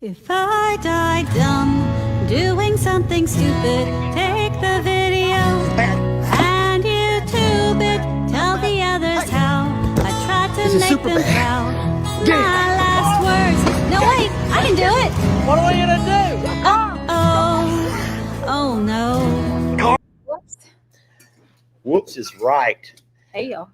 If I die dumb, doing something stupid, take the video and YouTube it. Tell the others how I tried to make them proud. My last words. No, wait, I can do it. What are we gonna do? Oh no. Whoops is right. Hey, y'all.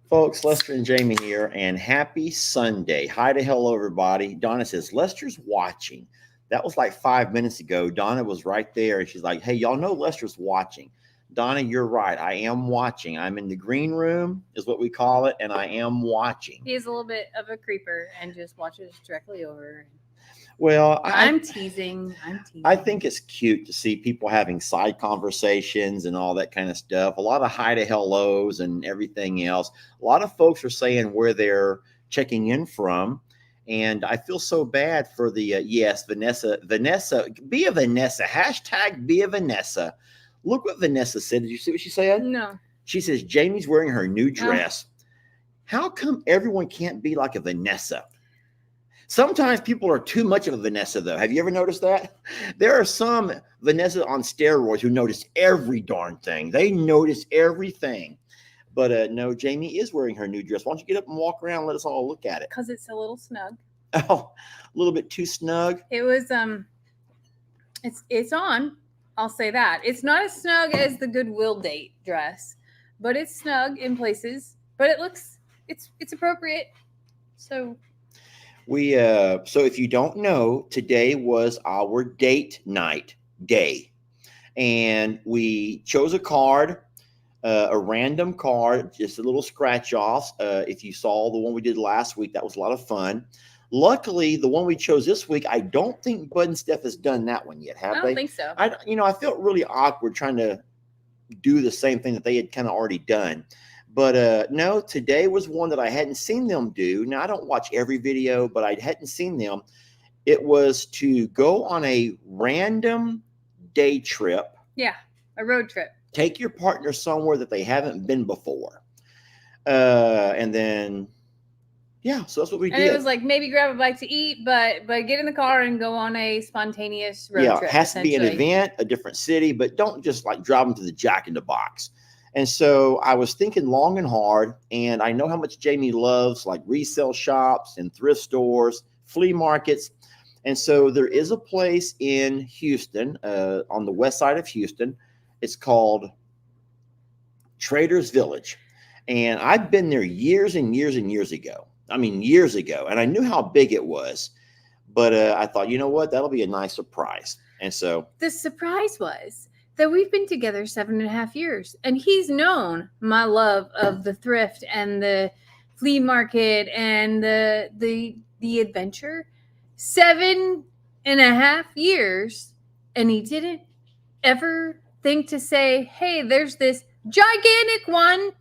Folks, Lester and Jamie here, and happy Sunday. Hi to hello, everybody. Donna says, Lester's watching. That was like 5 minutes ago. Donna was right there, and she's like, hey, y'all know Lester's watching. Donna, you're right. I am watching. I'm in the green room, is what we call it, and I am watching. He's a little bit of a creeper and just watches directly over. Well, I'm teasing. I think it's cute to see people having side conversations and all that kind of stuff. A lot of hi to hellos and everything else. A lot of folks are saying where they're checking in from. And I feel so bad for the, yes, Vanessa, be a Vanessa, hashtag be a Vanessa. Look what Vanessa said. Did you see what she said? No. She says, Jamie's wearing her new dress. How come everyone can't be like a Vanessa? Sometimes people are too much of a Vanessa, though. Have you ever noticed that? There are some Vanessa on steroids who notice every darn thing. They notice everything. But no, Jamie is wearing her new dress. Why don't you get up and walk around and let us all look at it? Because it's a little snug. Oh, a little bit too snug. It was, it's on. I'll say that. It's not as snug as the Goodwill date dress, but it's snug in places. But it looks, it's appropriate. So if you don't know, today was our date night day, and we chose a card, a random card, just a little scratch off. If you saw the one we did last week, that was a lot of fun. Luckily, the one we chose this week, I don't think Bud and Steph has done that one yet, have they? I don't think so. I felt really awkward trying to do the same thing that they had kind of already done. But no, today was one that I hadn't seen them do. Now, I don't watch every video, but I hadn't seen them. It was to go on a random day trip. Yeah, a road trip. Take your partner somewhere that they haven't been before. And then, yeah, so that's what we did. And it was like maybe grab a bite to eat, but get in the car and go on a spontaneous road trip. Yeah, it has to be an event, a different city, but don't just like drive them to the Jack in the Box. And so I was thinking long and hard, and I know how much Jamie loves like resale shops and thrift stores, flea markets. And so there is a place in Houston, on the west side of Houston. It's called Traders Village. And I've been there years and years and years ago. I mean, years ago. And I knew how big it was. But I thought, you know what? That'll be a nice surprise. And so the surprise was that we've been together 7.5 years, and he's known my love of the thrift and the flea market and the adventure 7.5 years, and he didn't ever think to say, hey, there's this gigantic one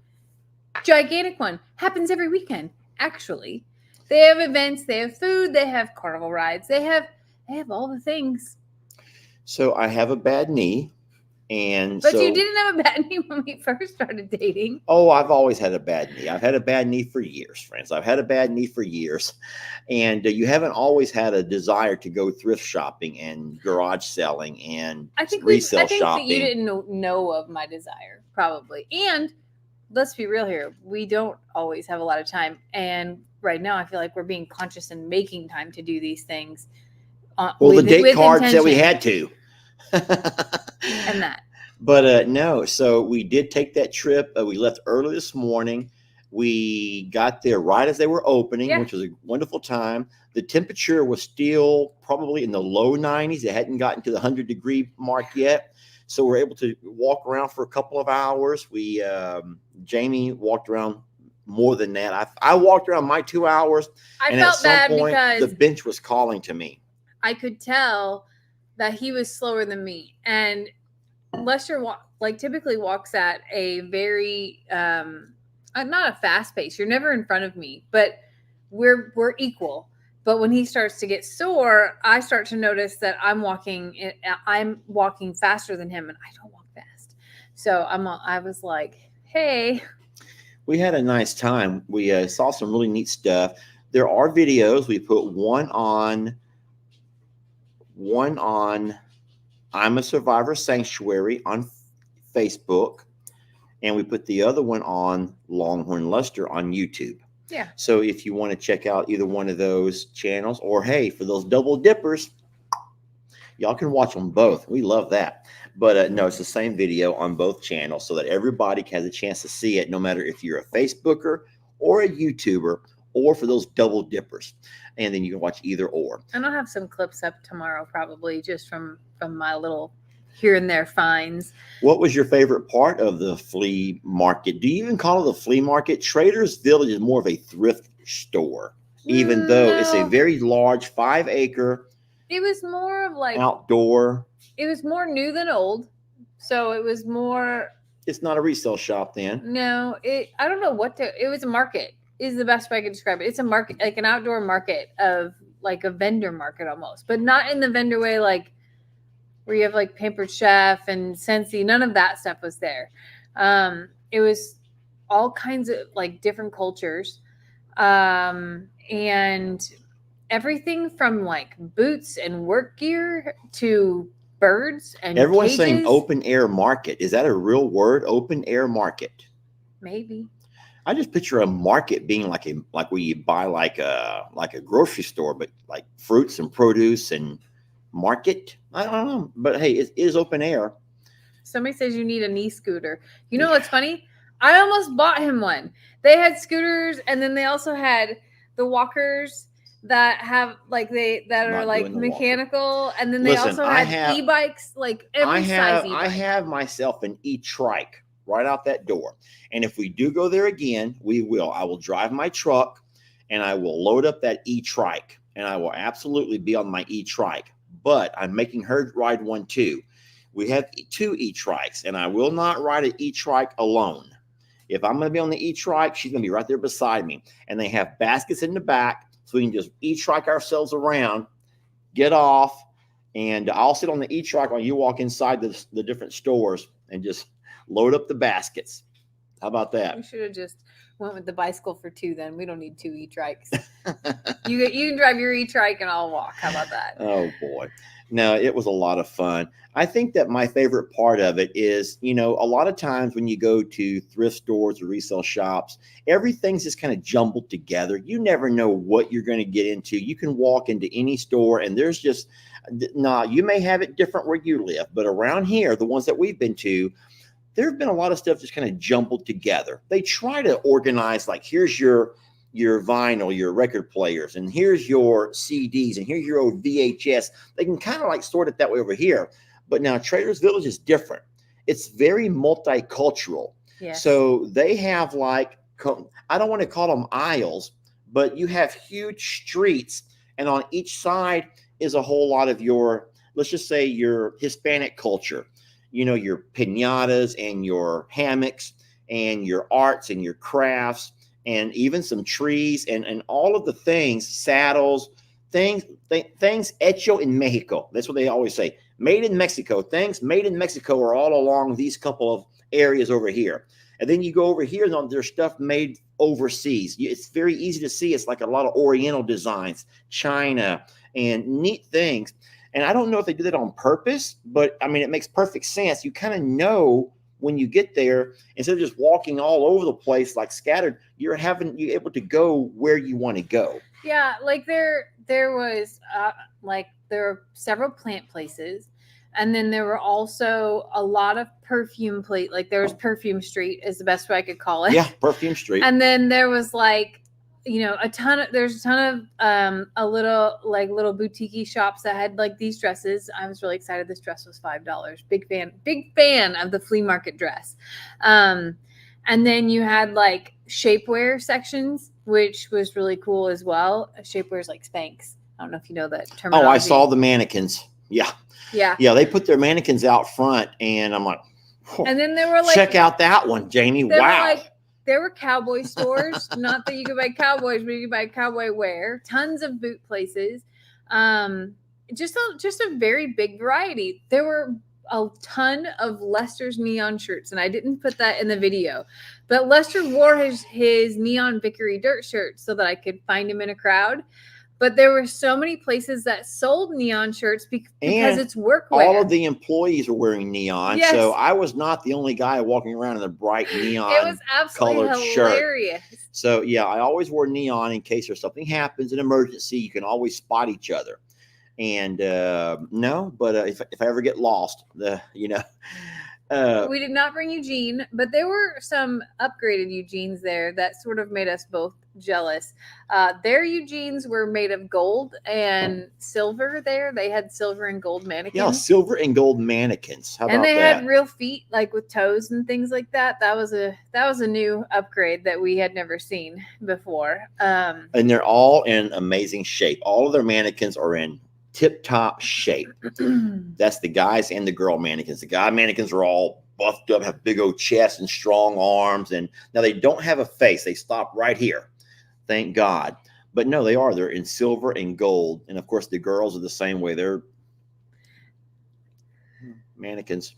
happens every weekend. Actually, they have events, they have food, they have carnival rides, they have all the things. So I have a bad knee. But you didn't have a bad knee when we first started dating. Oh, I've always had a bad knee. I've had a bad knee for years, friends. I've had a bad knee for years. And you haven't always had a desire to go thrift shopping and garage selling and resale shopping. That you didn't know of my desire, probably. And let's be real here. We don't always have a lot of time. And right now, I feel like we're being conscious and making time to do these things. The date card said we had to. And that. But no, so we did take that trip. We left early this morning. We got there right as they were opening, which was a wonderful time. The temperature was still probably in the low 90s. It hadn't gotten to the 100-degree mark yet. So we're able to walk around for a couple of hours. Jamie walked around more than that. I walked around my 2 hours. I felt bad because the bench was calling to me. I could tell that he was slower than me, and Lester typically walks at a very not a fast pace. You're never in front of me, but we're equal. But when he starts to get sore, I start to notice that I'm walking faster than him, and I don't walk fast. So I was like, hey. We had a nice time. We saw some really neat stuff. There are videos. We put one on one on I'm a Survivor Sanctuary on Facebook, and we put the other one on Longhorn Luster on YouTube. Yeah. So if you want to check out either one of those channels, or hey, for those double dippers, y'all can watch them both. We love that. But no, it's the same video on both channels so that everybody has a chance to see it, no matter if you're a Facebooker or a YouTuber, or for those double dippers. And then you can watch either or. And I'll have some clips up tomorrow, probably just from my little here and there finds. What was your favorite part of the flea market? Do you even call it a flea market? Trader's Village is more of a thrift store, even though it's a very large 5-acre. It was more of like outdoor. It was more new than old. So it was more. It's not a resale shop then. No, I don't know it was a market is the best way I could describe it. It's a market, like an outdoor market of like a vendor market almost, but not in the vendor way, like where you have like Pampered Chef and Scentsy. None of that stuff was there. It was all kinds of like different cultures. And everything from like boots and work gear to birds and everyone's cages. Saying open air market. Is that a real word? Open air market? Maybe. I just picture a market being like where you buy like a grocery store, but like fruits and produce and market. I don't know, but hey, it is open air. Somebody says you need a knee scooter. You know what's funny? I almost bought him one. They had scooters, and then they also had the walkers that have like are like mechanical, and then they also had e-bikes, like every size e-bike. I have myself an e-trike right out that door, and if we do go there again, I will drive my truck, and I will load up that e-trike, and I will absolutely be on my e-trike. But I'm making her ride one too. We have 2 e-trikes, and I will not ride an e-trike alone. If I'm going to be on the e-trike, she's going to be right there beside me. And they have baskets in the back, so we can just e-trike ourselves around, get off, and I'll sit on the e-trike while you walk inside the different stores and just load up the baskets. How about that? We should have just went with the bicycle for 2 then. We don't need 2 e-trikes. You can drive your e-trike and I'll walk. How about that? Oh, boy. No, it was a lot of fun. I think that my favorite part of it is, a lot of times when you go to thrift stores or resale shops, everything's just kind of jumbled together. You never know what you're going to get into. You can walk into any store and there's just, you may have it different where you live, but around here, the ones that we've been to, there have been a lot of stuff just kind of jumbled together. They try to organize, like, here's your vinyl, your record players, and here's your CDs, and here's your old VHS. They can kind of like sort it that way over here. But now Trader's Village is different. It's very multicultural. Yes. So they have like, I don't want to call them aisles, but you have huge streets, and on each side is a whole lot of your, let's just say, your Hispanic culture. Your piñatas and your hammocks and your arts and your crafts, and even some trees and all of the things, saddles, things hecho in Mexico. That's what they always say. Made in Mexico. Things made in Mexico are all along these couple of areas over here. And then you go over here and there's stuff made overseas. It's very easy to see. It's like a lot of Oriental designs, China, and neat things. And I don't know if they do that on purpose, but I mean, it makes perfect sense. You kind of know when you get there, instead of just walking all over the place like scattered, you're able to go where you want to go. Yeah, like there was there were several plant places, and then there were also a lot of perfume like there was Perfume Street is the best way I could call it. Yeah, Perfume Street. And then there was like, there's a ton of little boutique shops that had like these dresses. I was really excited. This dress was $5. Big fan of the flea market dress. And then you had like shapewear sections, which was really cool as well. Shapewear is like Spanx. I don't know if you know that terminology. Oh, I saw the mannequins. Yeah. They put their mannequins out front, and I'm like, and then there were like, check out that one, Jamie. Wow. There were cowboy stores. Not that you could buy cowboys, but you could buy cowboy wear. Tons of boot places. Just a very big variety. There were a ton of Lester's neon shirts, and I didn't put that in the video. But Lester wore his neon Vickery Dirt shirt so that I could find him in a crowd. But there were so many places that sold neon shirts because And it's workwear. all of the employees are wearing neon. Yes. So I was not the only guy walking around in a bright neon It was absolutely colored shirt. hilarious. So yeah, I always wore neon in case there's something happens, an emergency, you can always spot each other. And no, but if I ever get lost, We did not bring Eugene, but there were some upgraded Eugenes there that sort of made us both jealous. Their Eugenes were made of gold and silver there. They had silver and gold mannequins. yeah, silver and gold mannequins. How and about they that? had real feet, like with toes and things like that. That was a new upgrade that we had never seen before. And they're all in amazing shape. All of their mannequins are in tip-top shape. That's the guys and the girl mannequins. The guy mannequins are all buffed up, have big old chests and strong arms. And now they don't have a face. They stop right here. Thank God. But no, they're in silver and gold. And of course, the girls are the same way. They're mannequins.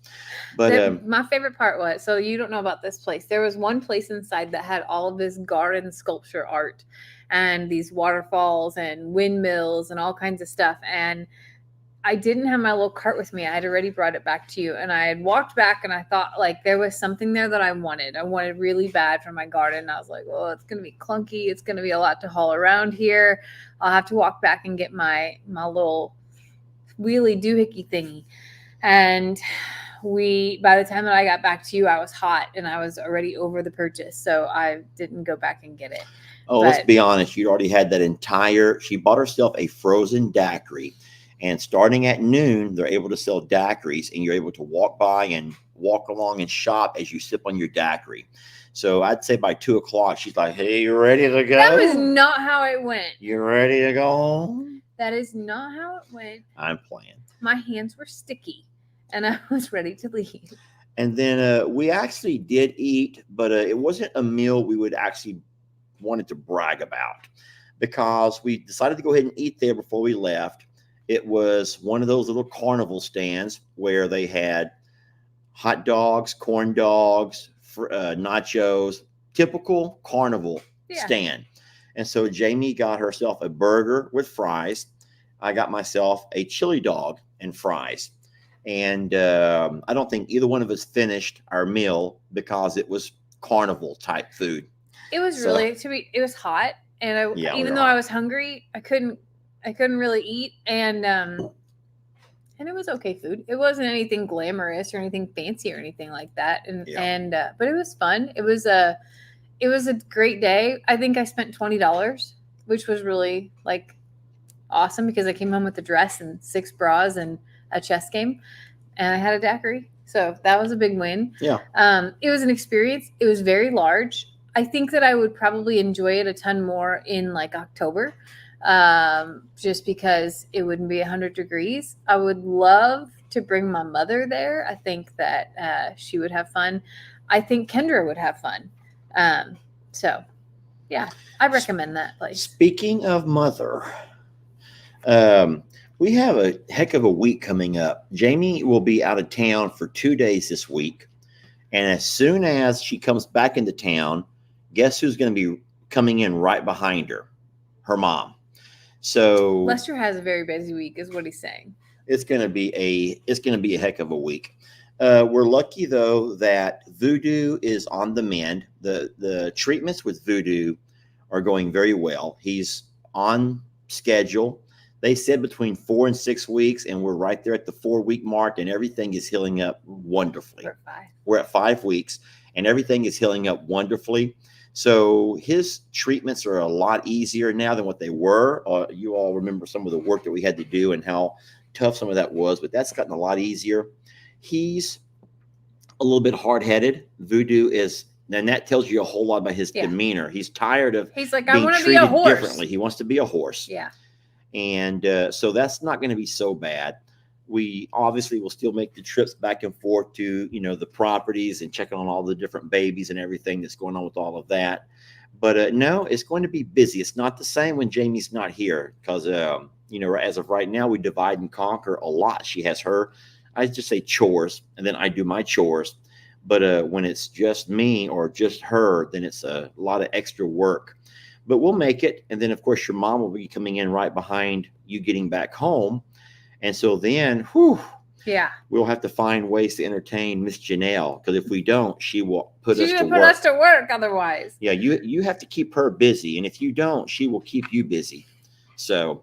But my favorite part was, so you don't know about this place. There was one place inside that had all of this garden sculpture art and these waterfalls and windmills and all kinds of stuff. And I didn't have my little cart with me. I had already brought it back to you. And I had walked back and I thought like there was something there that I wanted. I wanted really bad for my garden. I was like, oh, it's going to be clunky. It's going to be a lot to haul around here. I'll have to walk back and get my little wheelie doohickey thingy. And by the time that I got back to you, I was hot and I was already over the purchase. So I didn't go back and get it. oh, let's be honest. You'd already had she bought herself a frozen daiquiri. And starting at noon, they're able to sell daiquiris, and you're able to walk by and walk along and shop as you sip on your daiquiri. So I'd say by 2 o'clock, she's like, hey, you ready to go? That was not how it went. You ready to go home? That is not how it went. I'm playing. My hands were sticky, and I was ready to leave. And then we actually did eat, but it wasn't a meal we would actually wanted to brag about, because we decided to go ahead and eat there before we left. It was one of those little carnival stands where they had hot dogs, corn dogs, nachos, typical carnival stand. And so Jamie got herself a burger with fries. I got myself a chili dog and fries. And I don't think either one of us finished our meal because it was carnival type food. It was it was hot. And even though I was hungry, I couldn't really eat, and it was okay food. It wasn't anything glamorous or anything fancy or anything like that. But it was fun. It was a great day. I think I spent $20, which was really like awesome because I came home with a dress and 6 bras and a chess game, and I had a daiquiri. So that was a big win. Yeah. It was an experience. It was very large. I think that I would probably enjoy it a ton more in like October. Just because it wouldn't be 100 degrees. I would love to bring my mother there. I think that she would have fun. I think Kendra would have fun. So yeah, I recommend that place. Speaking of mother, we have a heck of a week coming up. Jamie will be out of town for 2 days this week. And as soon as she comes back into town, guess who's going to be coming in right behind her? Her mom. So Lester has a very busy week, is what he's saying. It's going to be a heck of a week. We're lucky though that Voodoo is on the mend. The treatments with Voodoo are going very well. He's on schedule. They said between 4 and 6 weeks, and we're right there at the 4-week mark, and everything is healing up wonderfully. We're at 5 weeks, and everything is healing up wonderfully. So his treatments are a lot easier now than what they were. You all remember some of the work that we had to do and how tough some of that was, but that's gotten a lot easier. He's a little bit hard-headed. Voodoo is, and that tells you a whole lot about his demeanor. He's tired of He's like, I want to be a horse. Differently. He wants to be a horse. Yeah. And so that's not going to be so bad. We obviously will still make the trips back and forth to, the properties and checking on all the different babies and everything that's going on with all of that. But no, it's going to be busy. It's not the same when Jamie's not here because, as of right now, we divide and conquer a lot. She has her, I just say chores, and then I do my chores. But when it's just me or just her, then it's a lot of extra work. but we'll make it. And then, of course, your mom will be coming in right behind you getting back home. And so then, Yeah. we'll have to find ways to entertain Miss Janelle, because if we don't, she will put us to Put work. us to work otherwise. Yeah, you have to keep her busy, and if you don't, she will keep you busy. So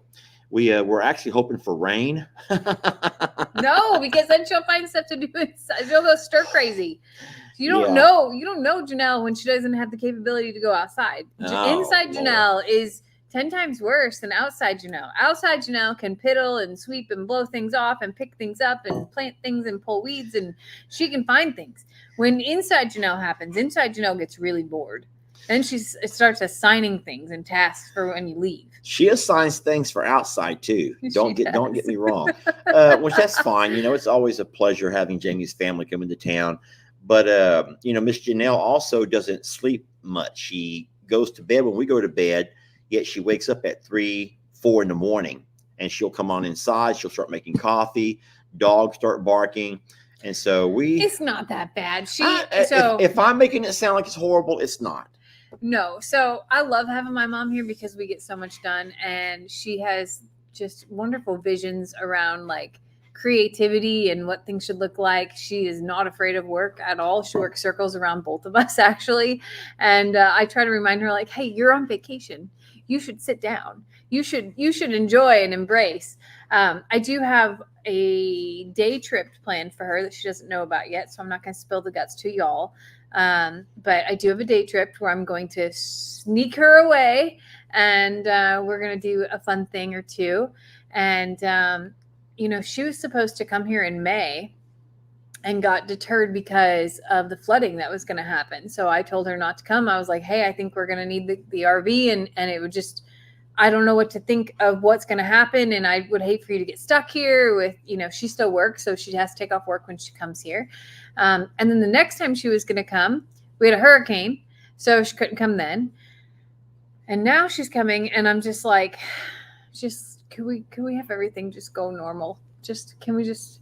we're actually hoping for rain. No, because then she'll find stuff to do inside. She'll go stir crazy. You don't know Janelle when she doesn't have the capability to go outside. Inside Lord. Janelle is 10 times worse than outside Janelle. Outside Janelle can piddle and sweep and blow things off and pick things up and plant things and pull weeds, and she can find things. When inside Janelle happens, inside Janelle gets really bored. Then she starts assigning things and tasks for when you leave. She assigns things for outside too. Don't get me wrong. Which that's fine. It's always a pleasure having Jamie's family come into town. But Miss Janelle also doesn't sleep much. She goes to bed when we go to bed. Yet she wakes up at 3, 4 in the morning, and she'll come on inside. She'll start making coffee. Dogs start barking. And so it's not that bad. If I'm making it sound like it's horrible, it's not. No. So I love having my mom here because we get so much done, and she has just wonderful visions around like creativity and what things should look like. She is not afraid of work at all. She works circles around both of us actually. And I try to remind her like, hey, you're on vacation. You should sit down. You should enjoy and embrace. I do have a day trip planned for her that she doesn't know about yet, so I'm not going to spill the guts to y'all. But I do have a day trip where I'm going to sneak her away, and we're going to do a fun thing or two. And she was supposed to come here in May and got deterred because of the flooding that was going to happen. So I told her not to come. I was like, hey, I think we're going to need the RV, and it would just, I don't know what to think of what's going to happen. And I would hate for you to get stuck here with, she still works. So she has to take off work when she comes here. And then the next time she was going to come, we had a hurricane. So she couldn't come then. And now she's coming, and I'm just like, can we have everything just go normal? Can we just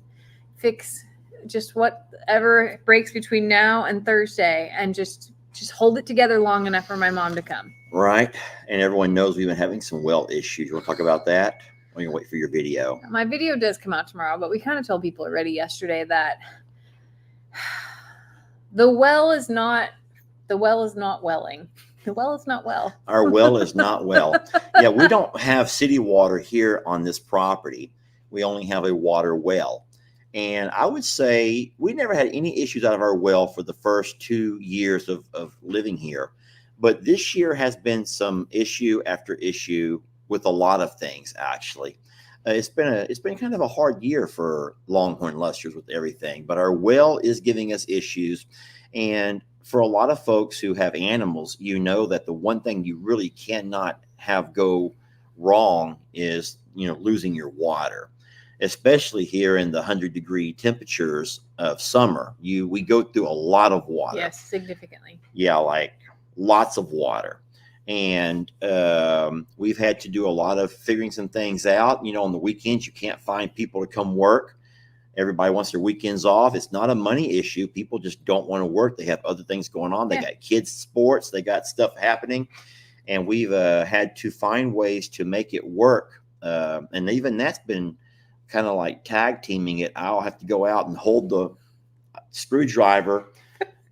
fix just whatever breaks between now and Thursday, and just hold it together long enough for my mom to come. Right. And everyone knows we've been having some well issues. You want to talk about that? Or you can wait for your video? My video does come out tomorrow, but we kind of told people already yesterday that the well is not welling. The well is not well. Our well is not well. Yeah, we don't have city water here on this property. We only have a water well. And I would say we never had any issues out of our well for the first 2 years of living here. But this year has been some issue after issue with a lot of things, actually. It's been kind of a hard year for Longhorn Lusters with everything. But our well is giving us issues. And for a lot of folks who have animals, that the one thing you really cannot have go wrong is, losing your water. Especially here in the 100-degree temperatures of summer, we go through a lot of water. Yes, significantly. Yeah, like lots of water. And we've had to do a lot of figuring some things out. On the weekends, you can't find people to come work. Everybody wants their weekends off. It's not a money issue. People just don't want to work. They have other things going on. They got kids' sports. They got stuff happening. And we've had to find ways to make it work. And even that's been kind of like tag teaming it. I'll have to go out and hold the screwdriver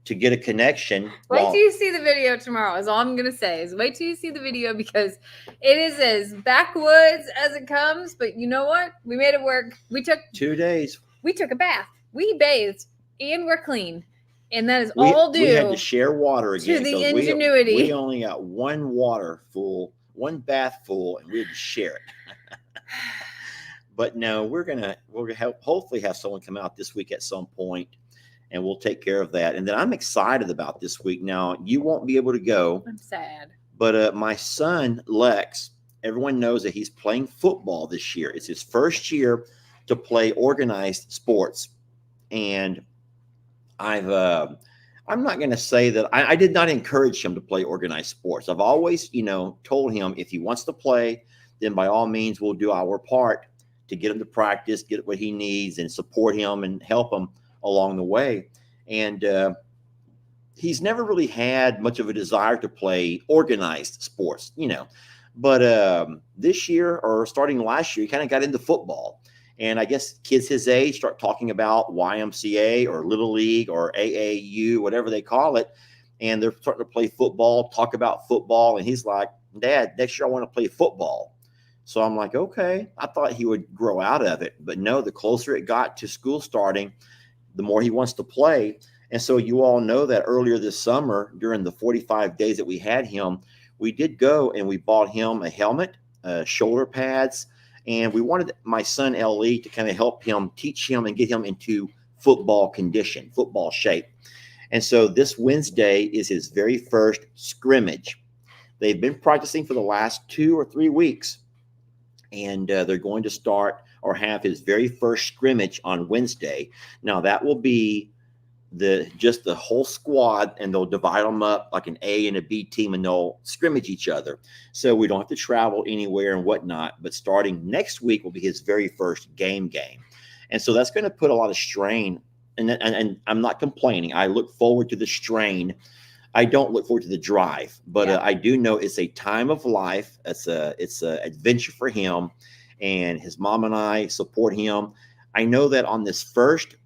to get a connection. Wait till you see the video tomorrow is all I'm going to say. Is wait till you see the video, because it is as backwoods as it comes. But you know what? We made it work. We took 2 days. We took a bath. We bathed and we're clean. And that is all due. We had to share water again. To the ingenuity. We only got one bath full, and we had to share it. But no, we'll hopefully have someone come out this week at some point, and we'll take care of that. And then I'm excited about this week. Now, you won't be able to go. I'm sad. But my son, Lex, everyone knows that he's playing football this year. It's his first year to play organized sports. And I'm not going to say that I did not encourage him to play organized sports. I've always, told him if he wants to play, then by all means, we'll do our part to get him to practice, get what he needs, and support him and help him along the way. And he's never really had much of a desire to play organized sports, But this year, or starting last year, he kind of got into football. And I guess kids his age start talking about YMCA or Little League or AAU, whatever they call it. And they're starting to play football, talk about football. And he's like, Dad, next year I want to play football. So I'm like, okay. I thought he would grow out of it. But no, the closer it got to school starting, the more he wants to play. And so you all know that earlier this summer, during the 45 days that we had him, we did go and we bought him a helmet, shoulder pads, and we wanted my son LE to kind of help him, teach him, and get him into football condition, football shape. And so this Wednesday is his very first scrimmage. They've been practicing for the last 2 or 3 weeks, and they're going to start or have his very first scrimmage on Wednesday. Now that will be just the whole squad, and they'll divide them up like an A and a B team, and they'll scrimmage each other. So we don't have to travel anywhere and whatnot. But starting next week will be his very first game. And so that's going to put a lot of strain. And I'm not complaining. I look forward to the strain. I don't look forward to the drive, but I do know it's a time of life. It's a adventure for him, and his mom and I support him. I know that on this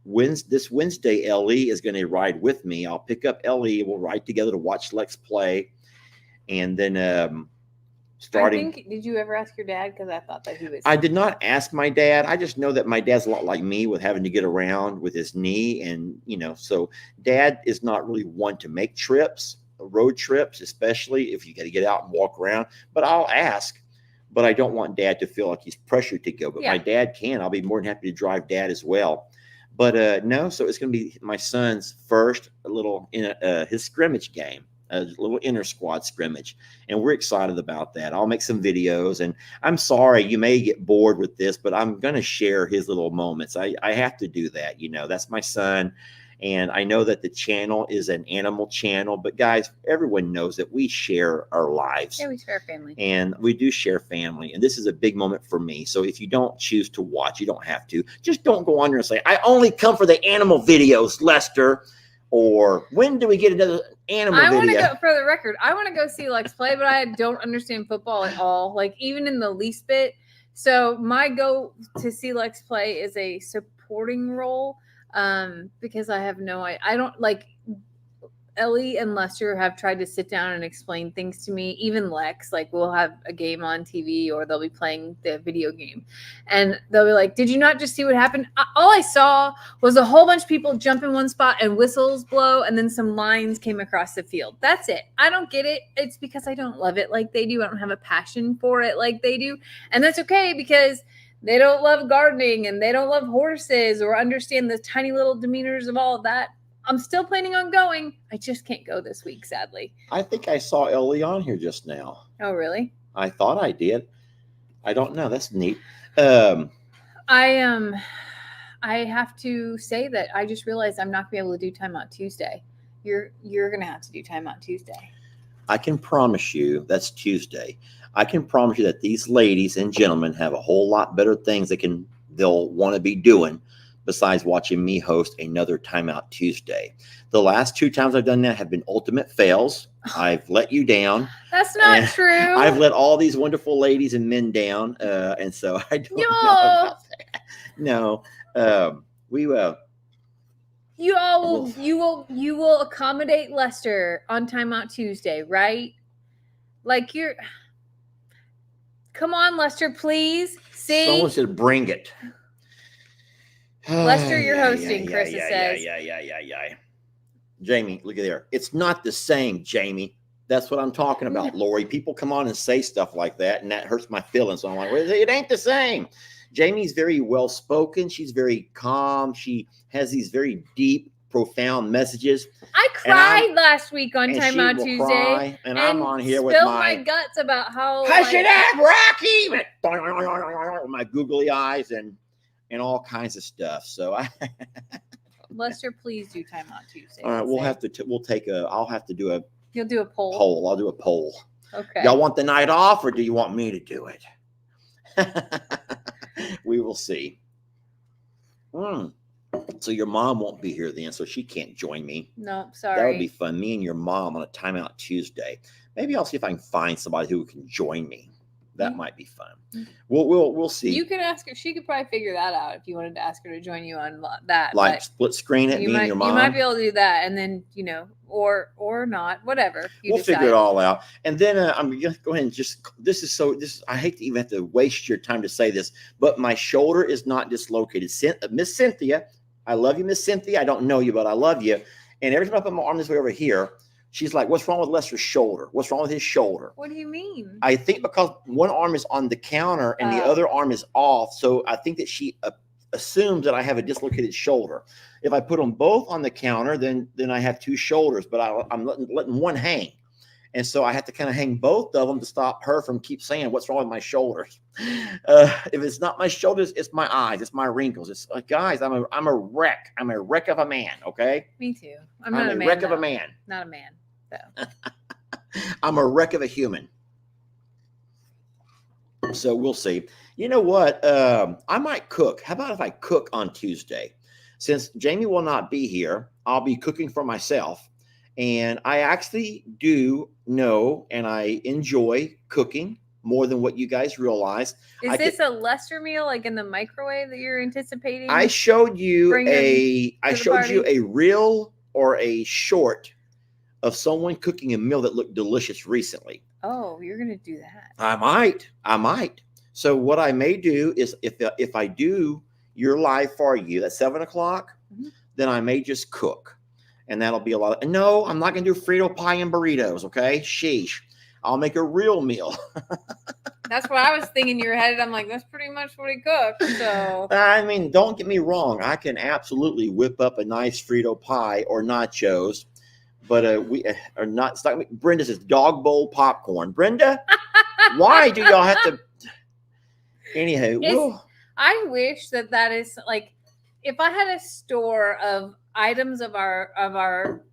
Wednesday, LE is going to ride with me. I'll pick up LE. We'll ride together to watch Lex play. And then did you ever ask your dad? Because I thought that he was. I did not ask my dad. I just know that my dad's a lot like me with having to get around with his knee. And, so Dad is not really one to make trips, road trips, especially if you got to get out and walk around. But I'll ask. But I don't want Dad to feel like he's pressured to go. But my dad can. I'll be more than happy to drive Dad as well. But no, so it's going to be my son's first his scrimmage game, a little inter squad scrimmage. And we're excited about that. I'll make some videos. And I'm sorry, you may get bored with this, but I'm going to share his little moments. I have to do that. That's my son. And I know that the channel is an animal channel, but guys, everyone knows that we share our lives. Yeah, we share family. And we do share family. And this is a big moment for me. So if you don't choose to watch, you don't have to. Just don't go on there and say, I only come for the animal videos, Lester. Or when do we get another animal video? I want to go, for the record, I want to go see Lex play, but I don't understand football at all. Like, even in the least bit. So my go to see Lex play is a supporting role. Because I have I don't like Ellie and Lester have tried to sit down and explain things to me. Even Lex, like, we'll have a game on TV or they'll be playing the video game and they'll be like, did you not just see what happened? All I saw was a whole bunch of people jump in one spot and whistles blow. And then some lines came across the field. That's it. I don't get it. It's because I don't love it like they do. I don't have a passion for it like they do. And that's okay because they don't love gardening and they don't love horses or understand the tiny little demeanors of all of that. I'm still planning on going. I just can't go this week, sadly. I think I saw Ellie on here just now. Oh, really? I thought I did. I don't know. That's neat. I have to say that I just realized I'm not going to be able to do Timeout Tuesday. You're going to have to do Timeout Tuesday. I can promise you that's Tuesday. I can promise you that these ladies and gentlemen have a whole lot better things they'll want to be doing besides watching me host another Timeout Tuesday. The last 2 times I've done that have been ultimate fails. I've let you down. That's not true. I've let all these wonderful ladies and men down. And so I don't know about that. No, we will. You will accommodate Lester on Timeout Tuesday, right? Like come on, Lester, please. See? Someone should bring it. Lester, you're hosting, Chris says. Yeah. Jamie, look at there. It's not the same, Jamie. That's what I'm talking about, Lori. People come on and say stuff like that, and that hurts my feelings. So I'm like, well, it ain't the same. Jamie's very well-spoken. She's very calm. She has these very deep, profound messages. I cried last week on Timeout Tuesday. And I'm on here with my guts about how hush it up, Rocky, with my googly eyes and all kinds of stuff. So Lester, please do Timeout Tuesday. All right, I'll have to do a You'll do a poll. I'll do a poll. Okay. Y'all want the night off or do you want me to do it? We will see. So your mom won't be here then, so she can't join me. No, sorry. That would be fun. Me and your mom on a timeout Tuesday. Maybe I'll see if I can find somebody who can join me. That might be fun. We'll see. You can ask her. She could probably figure that out if you wanted to ask her to join you on that. Like split screen it, me and your mom. You might be able to do that, and then or not, whatever. We'll figure it all out. And then I'm gonna go ahead and just. I hate to even have to waste your time to say this, but my shoulder is not dislocated. Miss Cynthia, I love you, Miss Cynthia. I don't know you, but I love you. And every time I put my arm this way over here, she's like, "What's wrong with Lester's shoulder? What's wrong with his shoulder?" What do you mean? I think because one arm is on the counter and the other arm is off. So I think that she assumes that I have a dislocated shoulder. If I put them both on the counter, then I have two shoulders, but I'm letting one hang. And so I have to kind of hang both of them to stop her from keep saying, "What's wrong with my shoulders?" If it's not my shoulders, it's my eyes. It's my wrinkles. It's guys, I'm a wreck. I'm a wreck of a man. Okay. Me too. I'm not a wreck of a man. Not a man. So. I'm a wreck of a human. So we'll see. You know what? I might cook. How about if I cook on Tuesday? Since Jamie will not be here, I'll be cooking for myself. And I actually do know and I enjoy cooking more than what you guys realize. Is this a Lester meal, like in the microwave, that you're anticipating? I showed you a reel or a short of someone cooking a meal that looked delicious recently. Oh, you're going to do that. I might. So what I may do is if I do your live for you at 7:00, mm-hmm. then I may just cook. And that'll be a lot. No, I'm not going to do Frito pie and burritos. Okay. Sheesh. I'll make a real meal. That's what I was thinking in your head. I'm like, that's pretty much what he cooked. So I mean, don't get me wrong. I can absolutely whip up a nice Frito pie or nachos. But we are not. It's like Brenda says, dog bowl popcorn. Brenda, why do y'all have to? Anyhow, I wish that is like, if I had a store of items of our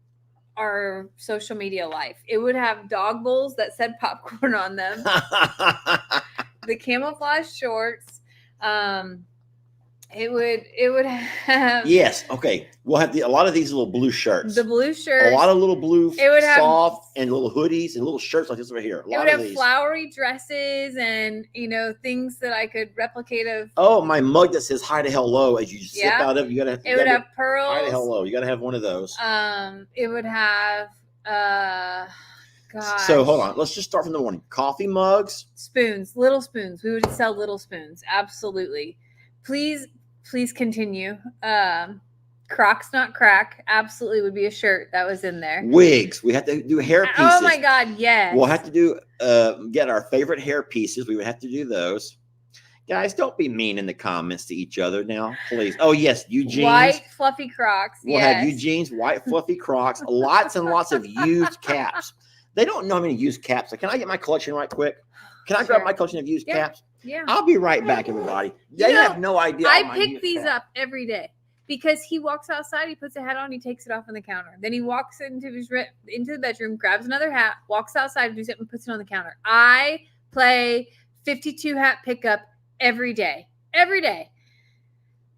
social media life, it would have dog bowls that said popcorn on them, the camouflage shorts. It would have. Yes. Okay. We'll have a lot of these little blue shirts. The blue shirts. A lot of little blue it would soft and little hoodies and little shirts like this right here. It would have flowery dresses and things that I could replicate of. Oh, my mug that says "Hi to Hello" as you sip out of. You gotta. It would have pearls. Hi to Hello. You gotta have one of those. It would have. Gosh. So hold on. Let's just start from the morning. Coffee mugs. Spoons. Little spoons. We would sell little spoons. Absolutely. Please continue. Crocs not crack. Absolutely would be a shirt that was in there. Wigs. We have to do hair pieces. Oh my God, yes. We'll have to do get our favorite hair pieces. We would have to do those. Guys, don't be mean in the comments to each other now, please. Oh yes, Eugene's white fluffy Crocs. We'll have Eugene's white fluffy Crocs. Lots and lots of used caps. They don't know how many used caps. Can I get my collection right quick? Can I grab my collection of used caps? Yeah. I'll be right back, everybody. They have no idea. I pick these up every day because he walks outside, he puts a hat on, he takes it off on the counter. Then he walks into the bedroom, grabs another hat, walks outside, does it, and puts it on the counter. I play 52 hat pickup every day. Every day.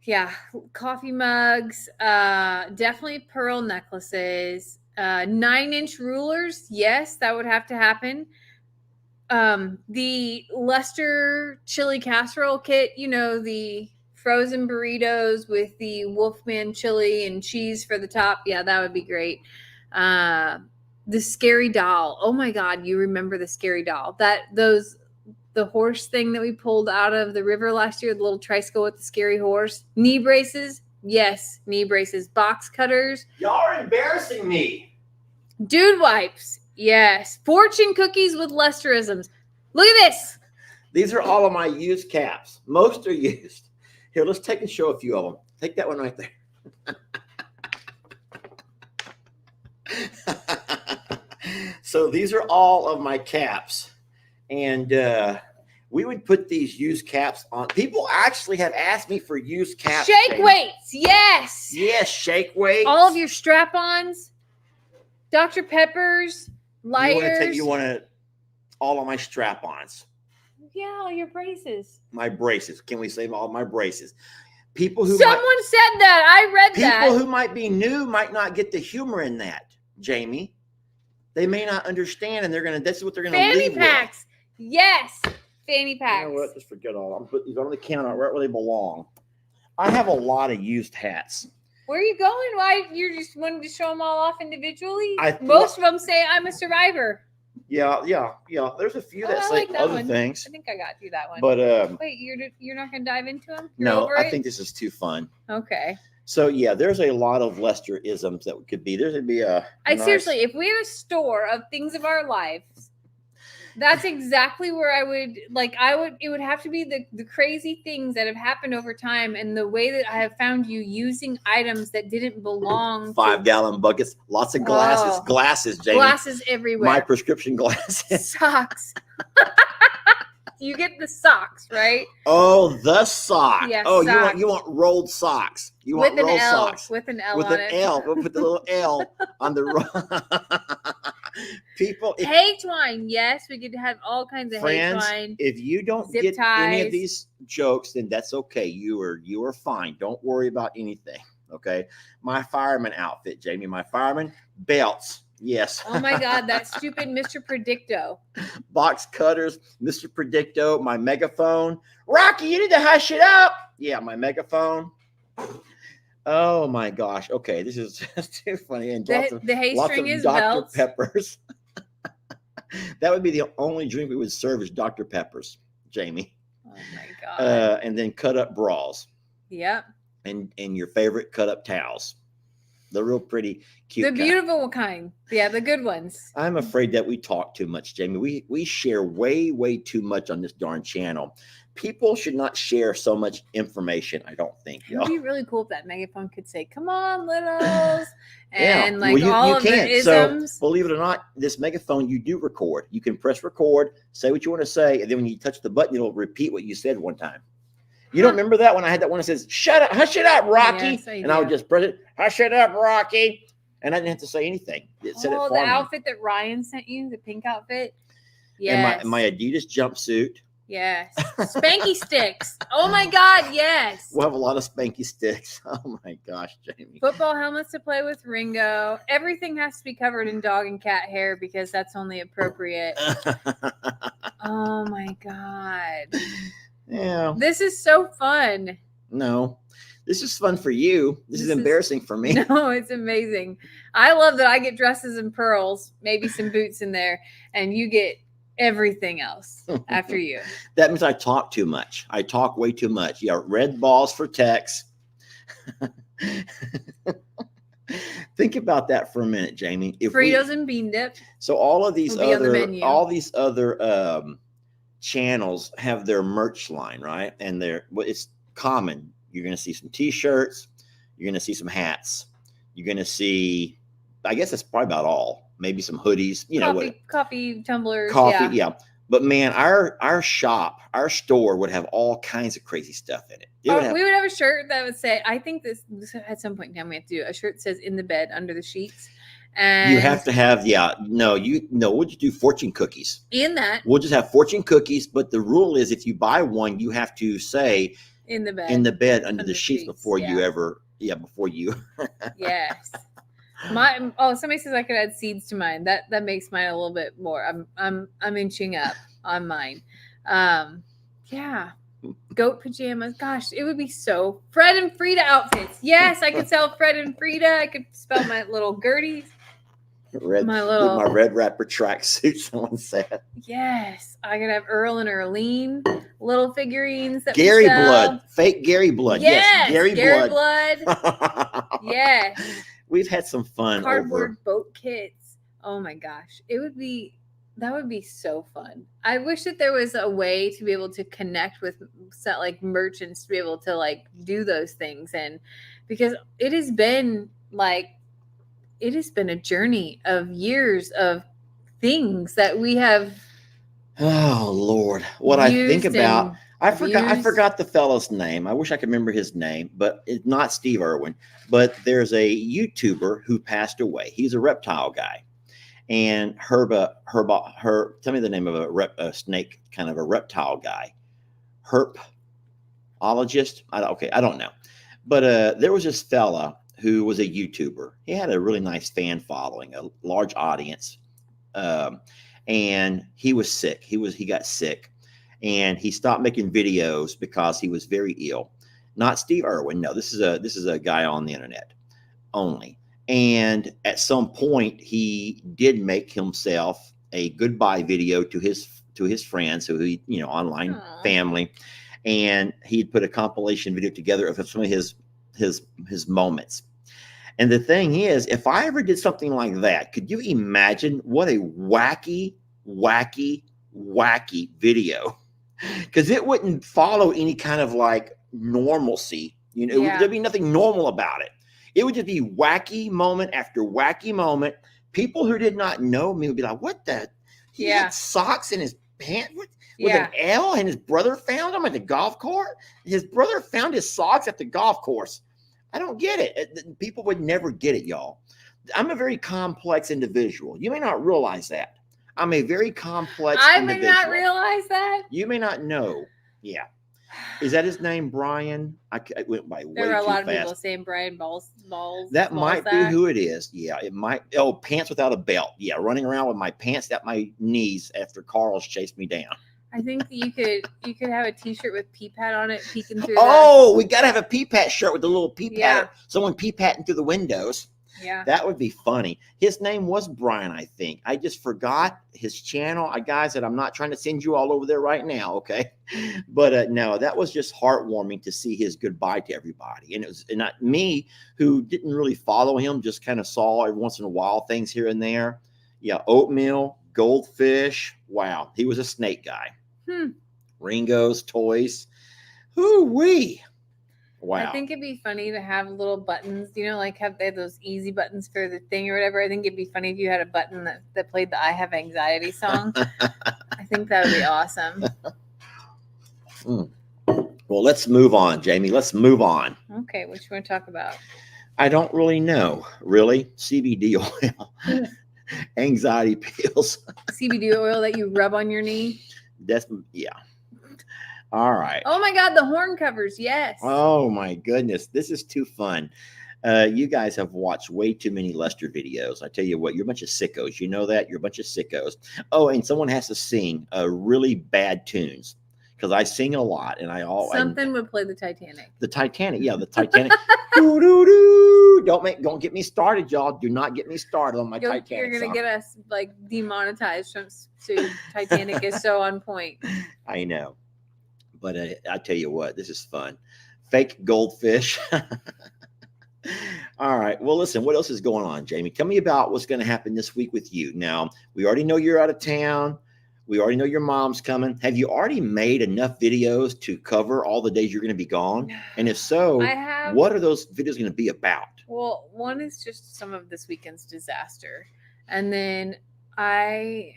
Yeah. Coffee mugs, definitely pearl necklaces, 9-inch rulers. Yes, that would have to happen. The Lester chili casserole kit, the frozen burritos with the Wolfman chili and cheese for the top. Yeah, that would be great. The scary doll. Oh my God, you remember the scary doll? The horse thing that we pulled out of the river last year, the little tricycle with the scary horse. Knee braces. Yes, knee braces. Box cutters. Y'all are embarrassing me. Dude wipes. Yes. Fortune cookies with Lesterisms. Look at this. These are all of my used caps. Most are used. Here, let's take and show a few of them. Take that one right there. So these are all of my caps. And we would put these used caps on. People actually have asked me for used caps. Shake weights. Yes. Yes, shake weights. All of your strap-ons. Dr. Peppers. Lighters. You want to all of my strap-ons. Yeah, all your braces. My braces. Can we say all my braces? People who Someone said that. I read that. people who might be new might not get the humor in that, Jamie. They may not understand, and this is what they're gonna Fanny leave packs. Yes. Fanny with. packs. You know what? Just forget all. I'm putting these on the counter right where they belong. I have a lot of used hats. Where are you going? Why you just wanting to show them all off individually? I Most of them say I'm a survivor. Yeah. There's a few that I say like that other one. things, I think I got you that one. but Wait, you're not gonna dive into them? no, I think this is too fun. Okay. So yeah, there's a lot of Lester-isms that could be. There's gonna be a. Seriously, if we had a store of things of our lives, that's exactly where I would like. It would have to be the crazy things that have happened over time, and the way that I have found you using items that didn't belong. 5-gallon buckets, lots of glasses, Oh. Jamie. Glasses everywhere. My prescription glasses. Socks. You get the socks, right? Oh, the sock. Yeah, oh, socks. you want rolled socks. You With want an rolled L. socks. With an L With on an it. L. We'll put the little L on the people. Hay twine. Yes, we could have all kinds of Friends, hay twine. if you don't Zip get any of ties. these jokes, then that's okay. You are fine. Don't worry about anything. Okay. My fireman outfit, Jamie. My fireman belts. Yes. Oh my God, that stupid Mr. Predicto. Box cutters, Mr. Predicto, my megaphone. Rocky, you need to hush it up. Yeah, my megaphone. Oh my gosh. Okay, this is just too funny. And The hay lots string of is Dr. belts. Peppers. That would be the only drink we would serve is Dr. Peppers, Jamie. Oh my God. And then cut up bras Yep. and your favorite cut up towels. The real pretty, cute. The kind. beautiful kind. Yeah, the good ones. I'm afraid that we talk too much, Jamie. We share way too much on this darn channel. People should not share so much information, I don't think. It would Y'all. be really cool if that megaphone could say, "Come on, littles," Yeah. and like Well, you all of can. the isms. So believe it or not, this megaphone you do record. You can press record, say what you want to say, and then when you touch the button, it'll repeat what you said one time. You don't remember that when I had that one that says, "Shut up, hush it up, Rocky," Yes, and I would just press it, "Hush it up, Rocky," and I didn't have to say anything. It said it Oh, for the me. outfit that Ryan sent you, the pink outfit. Yes. And my Adidas jumpsuit. Yes. Spanky sticks. Oh my God, yes. We'll have a lot of spanky sticks. Oh my gosh, Jamie. Football helmets to play with Ringo. Everything has to be covered in dog and cat hair because that's only appropriate. Oh my God. Yeah. This is so fun. No, this is fun for you. This is embarrassing for me. No, it's amazing. I love that I get dresses and pearls, maybe some boots in there, and you get everything else after you. That means I talk too much. I talk way too much. Yeah, red balls for text. Think about that for a minute, Jamie. If Fritos and bean dip. So all of these will be on the menu. other channels have their merch line, right? And it's common. You're going to see some T-shirts. You're going to see some hats. You're going to see, I guess that's probably about all. Maybe some hoodies. Coffee tumblers. Coffee, yeah. But man, our store would have all kinds of crazy stuff in it. We would have a shirt that would say, I think this at some point in time we have to do a shirt that says "in the bed under the sheets." And you have to have, we'll just do fortune cookies. In that. We'll just have fortune cookies, but the rule is if you buy one, you have to say in the bed under the sheets before you ever, before you. Yes. Somebody says I could add seeds to mine. That makes mine a little bit more. I'm inching up on mine. Yeah. Goat pajamas. Gosh, it would be so Fred and Frida outfits. Yes, I could sell Fred and Frida. I could spell my little Gerties. My red rapper tracksuit, someone said. Yes. I could have Earl and Earlene little figurines. Gary Blood. Fake Gary Blood. Yes, Gary Blood. Yes. We've had some fun. Cardboard boat kits. Oh my gosh. That would be so fun. I wish that there was a way to be able to connect with like merchants to be able to like do those things. And because it has been a journey of years of things that we have. Oh Lord. What I think about, I forgot the fellow's name. I wish I could remember his name, but it's not Steve Irwin, but there's a YouTuber who passed away. He's a reptile guy. And tell me the name of a snake, kind of a reptile guy. ologist. I don't know. But there was this fella who was a YouTuber. He had a really nice fan following, a large audience. Um, and he was sick. He got sick, and he stopped making videos because he was very ill. Not Steve Irwin. No, this is a guy on the internet only. And at some point, he did make himself a goodbye video to his friends, who he, online Aw. family, and he'd put a compilation video together of some of his moments. And the thing is, if I ever did something like that, could you imagine what a wacky, wacky, wacky video? Because it wouldn't follow any kind of like normalcy. Yeah. There'd be nothing normal about it. It would just be wacky moment after wacky moment. People who did not know me would be like, what the? He Yeah. had socks in his pants with Yeah. an L, and his brother found them at the golf course. His brother found his socks at the golf course. I don't get it. People would never get it, y'all. I'm a very complex individual. You may not realize that. I'm a very complex individual. I may not realize that. You may not know. Yeah. Is that his name, Brian? I went by way There were a too lot of fast. people saying Brian Balls. That might be who it is. Yeah, it might. Oh, pants without a belt. Yeah, running around with my pants at my knees after Carl's chased me down. I think that you could have a T-shirt with pee pad on it, peeking through. Oh, we gotta have a pee pat shirt with a little pee pad. Yeah. Someone pee patting through the windows. Yeah. That would be funny. His name was Brian, I think. I just forgot his channel. Guys, that I'm not trying to send you all over there right now, okay? But no, that was just heartwarming to see his goodbye to everybody. And it was not me, who didn't really follow him, just kind of saw every once in a while things here and there. Yeah, oatmeal, goldfish. Wow, he was a snake guy. Ringo's toys. Ooh-wee. Wow. I think it'd be funny to have little buttons, they have those easy buttons for the thing or whatever. I think it'd be funny if you had a button that played the I Have Anxiety song. I think that would be awesome. Well, let's move on, Jamie. Let's move on. Okay, what you want to talk about? I don't really know. Really? CBD oil. Anxiety pills. CBD oil that you rub on your knee? Yeah. All right. Oh my God, the horn covers. Yes. Oh my goodness. This is too fun. You guys have watched way too many Lester videos. I tell you what, you're a bunch of sickos. You know that? You're a bunch of sickos. Oh, and someone has to sing really bad tunes, because I sing a lot, and Something would play the Titanic. The Titanic. Yeah, the Titanic. Doo, doo, doo. Don't get me started, y'all. Do not get me started on my Titanic. You're gonna song. get us demonetized from so Titanic is so on point. I know. But I tell you what, this is fun. Fake goldfish. All right. Well, listen, what else is going on, Jamie? Tell me about what's going to happen this week with you. Now, we already know you're out of town. We already know your mom's coming. Have you already made enough videos to cover all the days you're going to be gone? And if so, what are those videos going to be about? Well, one is just some of this weekend's disaster. And then I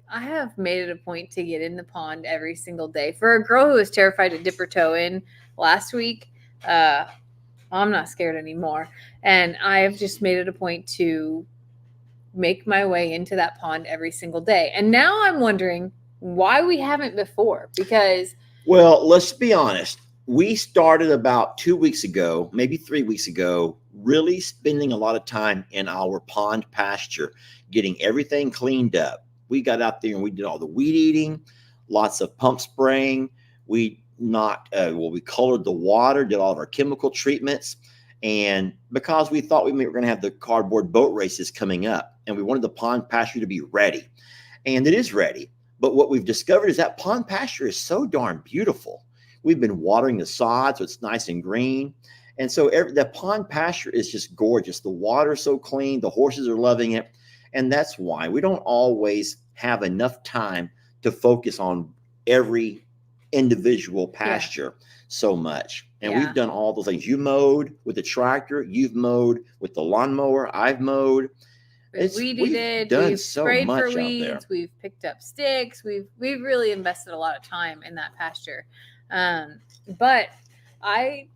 have made it a point to get in the pond every single day. For a girl who was terrified to dip her toe in last week, I'm not scared anymore. And I have just made it a point to make my way into that pond every single day. And now I'm wondering why we haven't before. Because, well, let's be honest. We started about 2 weeks ago, maybe 3 weeks ago, really spending a lot of time in our pond pasture, getting everything cleaned up. We got out there and we did all the weed eating, lots of pump spraying. We colored the water, did all of our chemical treatments. And because we thought we were going to have the cardboard boat races coming up, and we wanted the pond pasture to be ready. And it is ready. But what we've discovered is that pond pasture is so darn beautiful. We've been watering the sod, so it's nice and green. And so the pond pasture is just gorgeous. The water's so clean. The horses are loving it. And that's why we don't always have enough time to focus on every individual pasture so much. And we've done all those things. You mowed with the tractor. You've mowed with the lawnmower. I've mowed. We've done we've so sprayed much for out there. weeds. We've picked up sticks. We've really invested a lot of time in that pasture. But I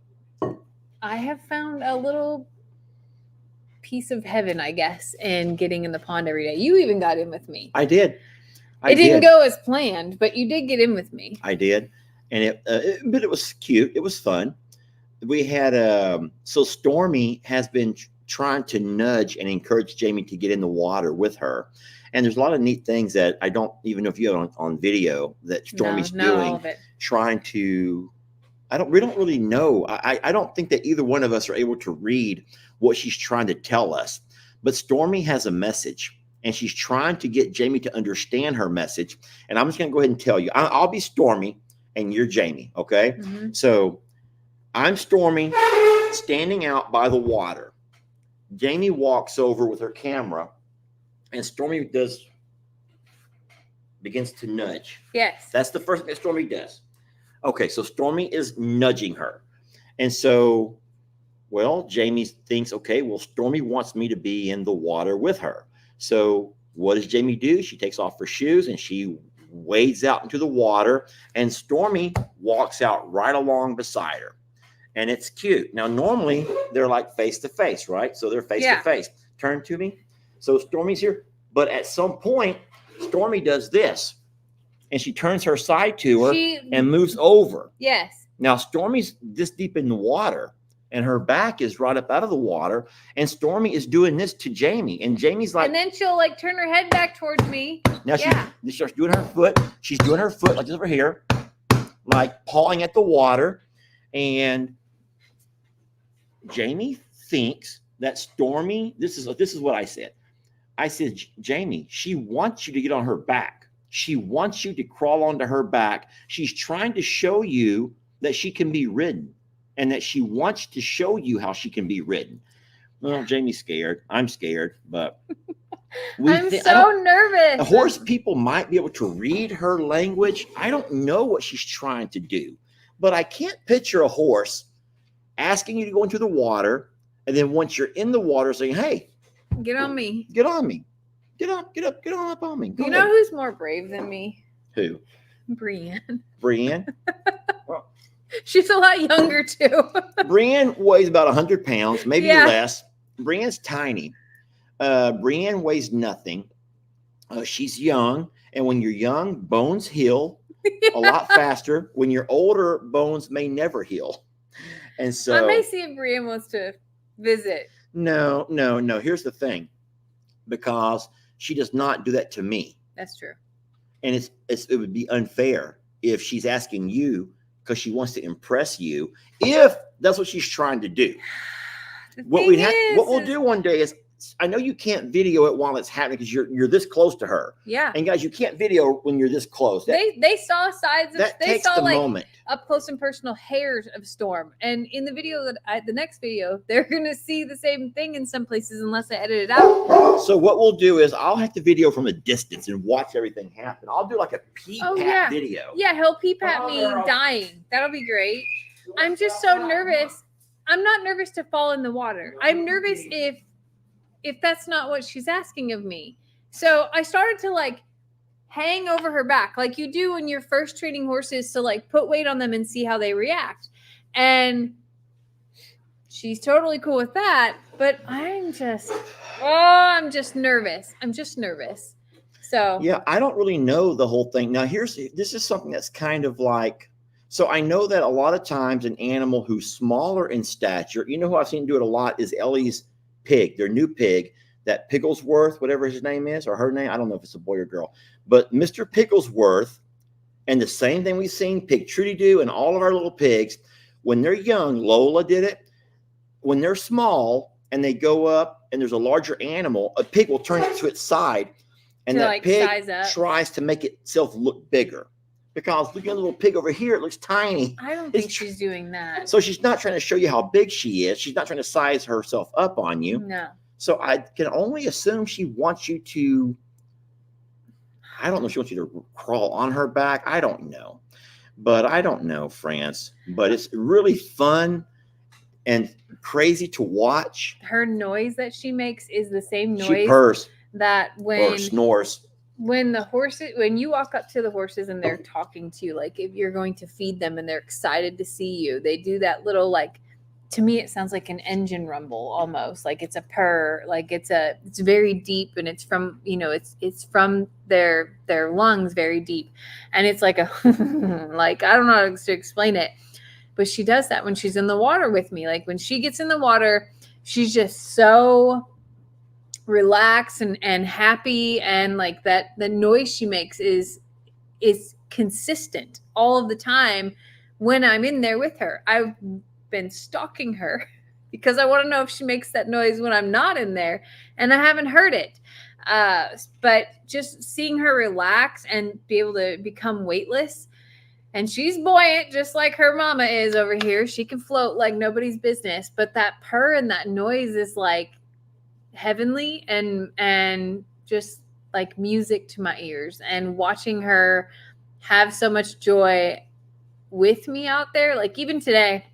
have found a little piece of heaven, I guess, in getting in the pond every day. You even got in with me. I did. It didn't go as planned, but you did get in with me. I did. and but it was cute. It was fun. We had so Stormy has been trying to nudge and encourage Jamie to get in the water with her, and there's a lot of neat things that I don't even know if you have on video that Stormy's No, not all doing, of it. trying to. We don't really know. I don't think that either one of us are able to read what she's trying to tell us. But Stormy has a message, and she's trying to get Jamie to understand her message. And I'm just going to go ahead and tell you, I'll be Stormy, and you're Jamie. Okay. Mm-hmm. So I'm Stormy, standing out by the water. Jamie walks over with her camera, and Stormy begins to nudge. Yes. That's the first thing that Stormy does. Okay, so Stormy is nudging her. And so, well, Jamie thinks, okay, well, Stormy wants me to be in the water with her. So what does Jamie do? She takes off her shoes and she wades out into the water, and Stormy walks out right along beside her. And it's cute. Now, normally they're like face to face, right? So they're face to face. Turn to me. So Stormy's here. But at some point, Stormy does this. And she turns her side to her and moves over. Yes. Now, Stormy's this deep in the water, and her back is right up out of the water. And Stormy is doing this to Jamie. And Jamie's like... And then she'll like turn her head back towards me. Now she starts doing her foot. She's doing her foot like this over here, like pawing at the water. And Jamie thinks that Stormy... This is what I said. I said, Jamie, she wants you to get on her back. She wants you to crawl onto her back. She's trying to show you that she can be ridden, and that she wants to show you how she can be ridden. Well, Jamie's scared. I'm scared, but I'm so nervous. Horse people might be able to read her language. I don't know what she's trying to do, but I can't picture a horse asking you to go into the water, and then once you're in the water saying, hey, get on me. Get on me. Get on up on me. Go ahead. Who's more brave than me? Who? Brienne. Brienne? Well, she's a lot younger too. Brienne weighs about 100 pounds, maybe less. Brienne's tiny. Brienne weighs nothing. She's young, and when you're young, bones heal a lot faster. When you're older, bones may never heal. And so I may see if Brienne wants to visit. No. Here's the thing, because she does not do that to me. That's true. And it would be unfair if she's asking you because she wants to impress you, if that's what she's trying to do. What we'll do one day is, I know you can't video it while it's happening because you're this close to her. Yeah. And guys, you can't video when you're this close. They saw sides of that. They takes saw the like moment. Up close and personal hairs of Storm. And in the video the next video, they're gonna see the same thing in some places unless I edit it out. So what we'll do is I'll have to video from a distance and watch everything happen. I'll do like a peep-pat video. Yeah, he'll peep at me dying. That'll be great. I'm just so nervous. I'm not nervous to fall in the water. I'm nervous if that's not what she's asking of me. So I started to like hang over her back like you do when you're first training horses, to like put weight on them and see how they react. And she's totally cool with that, but I'm just nervous. I'm just nervous. So yeah, I don't really know the whole thing. Now this is something that's kind of like, so I know that a lot of times an animal who's smaller in stature, you know who I've seen do it a lot is Ellie's pig, their new pig, that Pigglesworth, whatever his name is, or her name, I don't know if it's a boy or girl, but Mr. Pigglesworth, and the same thing we've seen Pig Trudy do, and all of our little pigs, when they're young, Lola did it, when they're small and they go up and there's a larger animal, a pig will turn it to its side, and that pig tries to make itself look bigger. Because look at the little pig over here, it looks tiny. I don't think she's doing that. So she's not trying to show you how big she is. She's not trying to size herself up on you. No. So I can only assume she wants you to, I don't know if she wants you to crawl on her back. I don't know. But I don't know, France. But it's really fun and crazy to watch. Her noise that she makes is the same noise she purrs that or snores. When you walk up to the horses and they're talking to you, like if you're going to feed them and they're excited to see you, they do that little like to me it sounds like an engine rumble almost, like it's a purr, like it's very deep, and it's from, it's from their lungs very deep, and it's like a like I don't know how to explain it, but she does that when she's in the water with me. Like when she gets in the water, she's just so relaxed and happy, and like that the noise she makes is consistent all of the time when I'm in there with her. I've been stalking her because I want to know if she makes that noise when I'm not in there, and I haven't heard it. But just seeing her relax and be able to become weightless, and she's buoyant just like her mama is over here. She can float like nobody's business, but that purr and that noise is like heavenly and just like music to my ears. And watching her have so much joy with me out there, like even today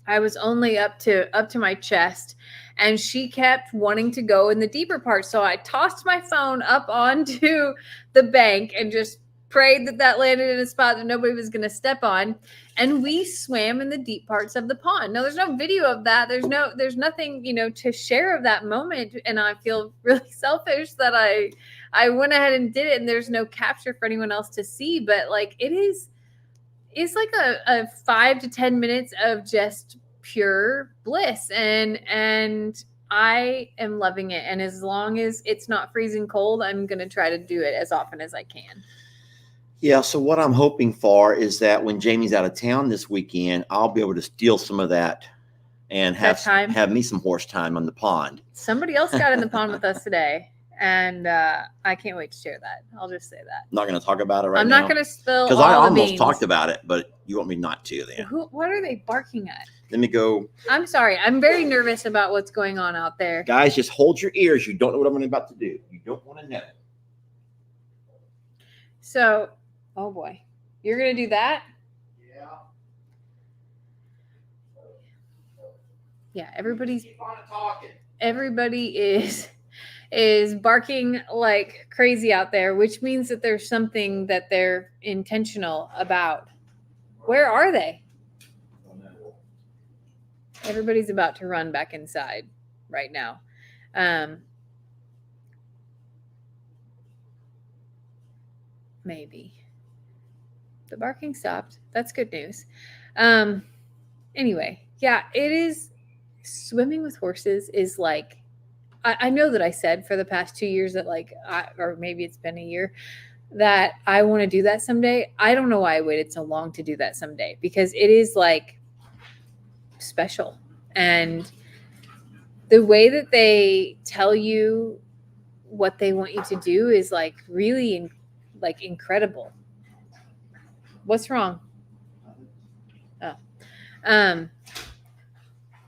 I was only up to my chest, and she kept wanting to go in the deeper part, so I tossed my phone up onto the bank and just prayed that landed in a spot that nobody was going to step on, and we swam in the deep parts of the pond. Now there's no video of that, there's nothing to share of that moment, and I feel really selfish that I went ahead and did it, and there's no capture for anyone else to see. But like it's like a 5 to 10 minutes of just pure bliss, and I am loving it. And as long as it's not freezing cold, I'm going to try to do it as often as I can. Yeah, so what I'm hoping for is that when Jamie's out of town this weekend, I'll be able to steal some of that and have me some horse time on the pond. Somebody else got in the pond with us today, and I can't wait to share that. I'll just say that. Not going to talk about it right now. I'm not going to spill because I almost talked about it, but you want me not to then. What are they barking at? Let me go. I'm sorry. I'm very nervous about what's going on out there. Guys, just hold your ears. You don't know what I'm about to do. You don't want to know. So, oh boy. You're going to do that? Yeah. Yeah, everybody's Keep on talking. Everybody is barking like crazy out there, which means that there's something that they're intentional about. Where are they? Everybody's about to run back inside right now. Maybe. The barking stopped. That's good news. Anyway, yeah, it is. Swimming with horses is like, I know that I said for the past 2 years that or maybe it's been a year, that I want to do that someday. I don't know why I waited so long to do that someday, because it is like special. And the way that they tell you what they want you to do is like really like incredible. What's wrong? Oh.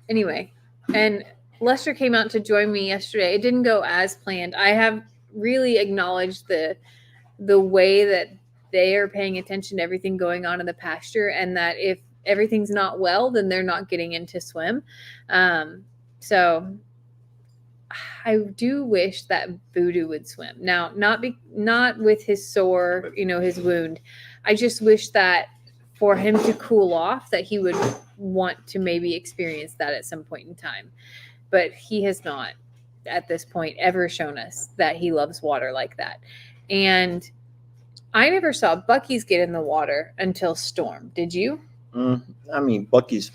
Anyway, and Lester came out to join me yesterday. It didn't go as planned. I have really acknowledged the way that they are paying attention to everything going on in the pasture, and that if everything's not well, then they're not getting in to swim. So I do wish that Voodoo would swim. Now, not with his sore, his wound. I just wish that for him to cool off, that he would want to maybe experience that at some point in time. But he has not, at this point, ever shown us that he loves water like that. And I never saw Bucky's get in the water until Storm. Did you? I mean, Bucky's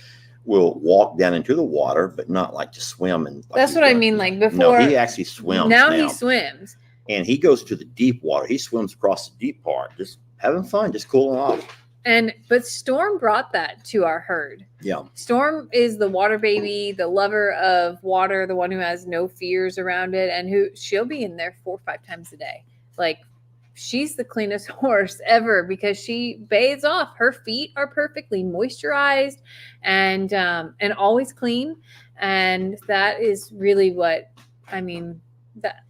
will walk down into the water, but not like to swim. And that's what I mean. Like before, no, he actually swims. Now he swims, and he goes to the deep water. He swims across the deep part, just having fun, just cooling off. But Storm brought that to our herd. Yeah. Storm is the water baby, the lover of water, the one who has no fears around it, and she'll be in there 4 or 5 times a day. Like, she's the cleanest horse ever because she bathes off. Her feet are perfectly moisturized and always clean. And that is really what, that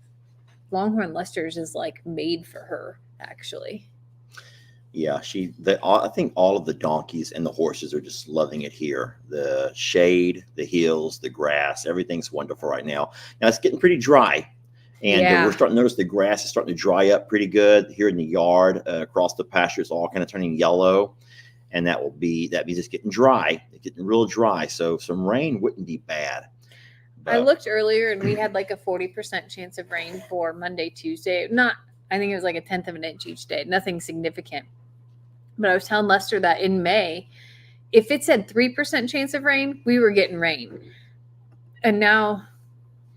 Longhorn Lester's is like made for her, actually. Yeah, I think all of the donkeys and the horses are just loving it here. The shade, the hills, the grass, everything's wonderful right now. Now it's getting pretty dry, and we're starting to notice the grass is starting to dry up pretty good here in the yard. Across the pasture, it's all kind of turning yellow, and that means it's getting dry. It's getting real dry. So some rain wouldn't be bad. I looked earlier and we had like a 40% chance of rain for Monday, Tuesday. I think it was like a 1/10 of an inch each day. Nothing significant. But I was telling Lester that in May, if it said 3% chance of rain, we were getting rain. And now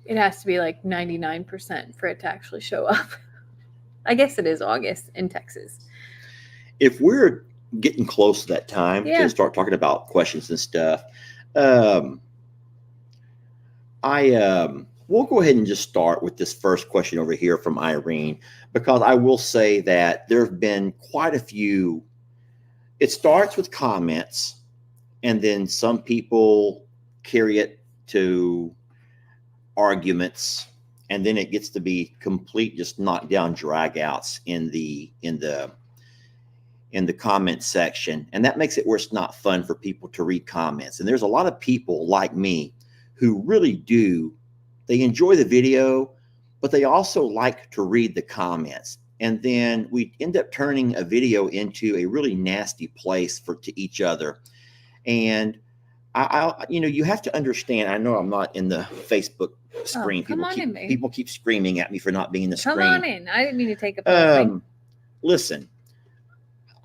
it has to be like 99% for it to actually show up. I guess it is August in Texas. If we're getting close to that time to start talking about questions and stuff, we'll go ahead and just start with this first question over here from Irene, because I will say that there have been quite a few. It starts with comments, and then some people carry it to arguments, and then it gets to be complete just knockdown dragouts in the comment section, and that makes it where it's not fun for people to read comments. And there's a lot of people like me who really do. They enjoy the video, but they also like to read the comments. And then we end up turning a video into a really nasty place to each other. And you have to understand, I know I'm not in the Facebook screen. People keep screaming at me for not being in the screen. Come on in. I didn't mean to take up listen,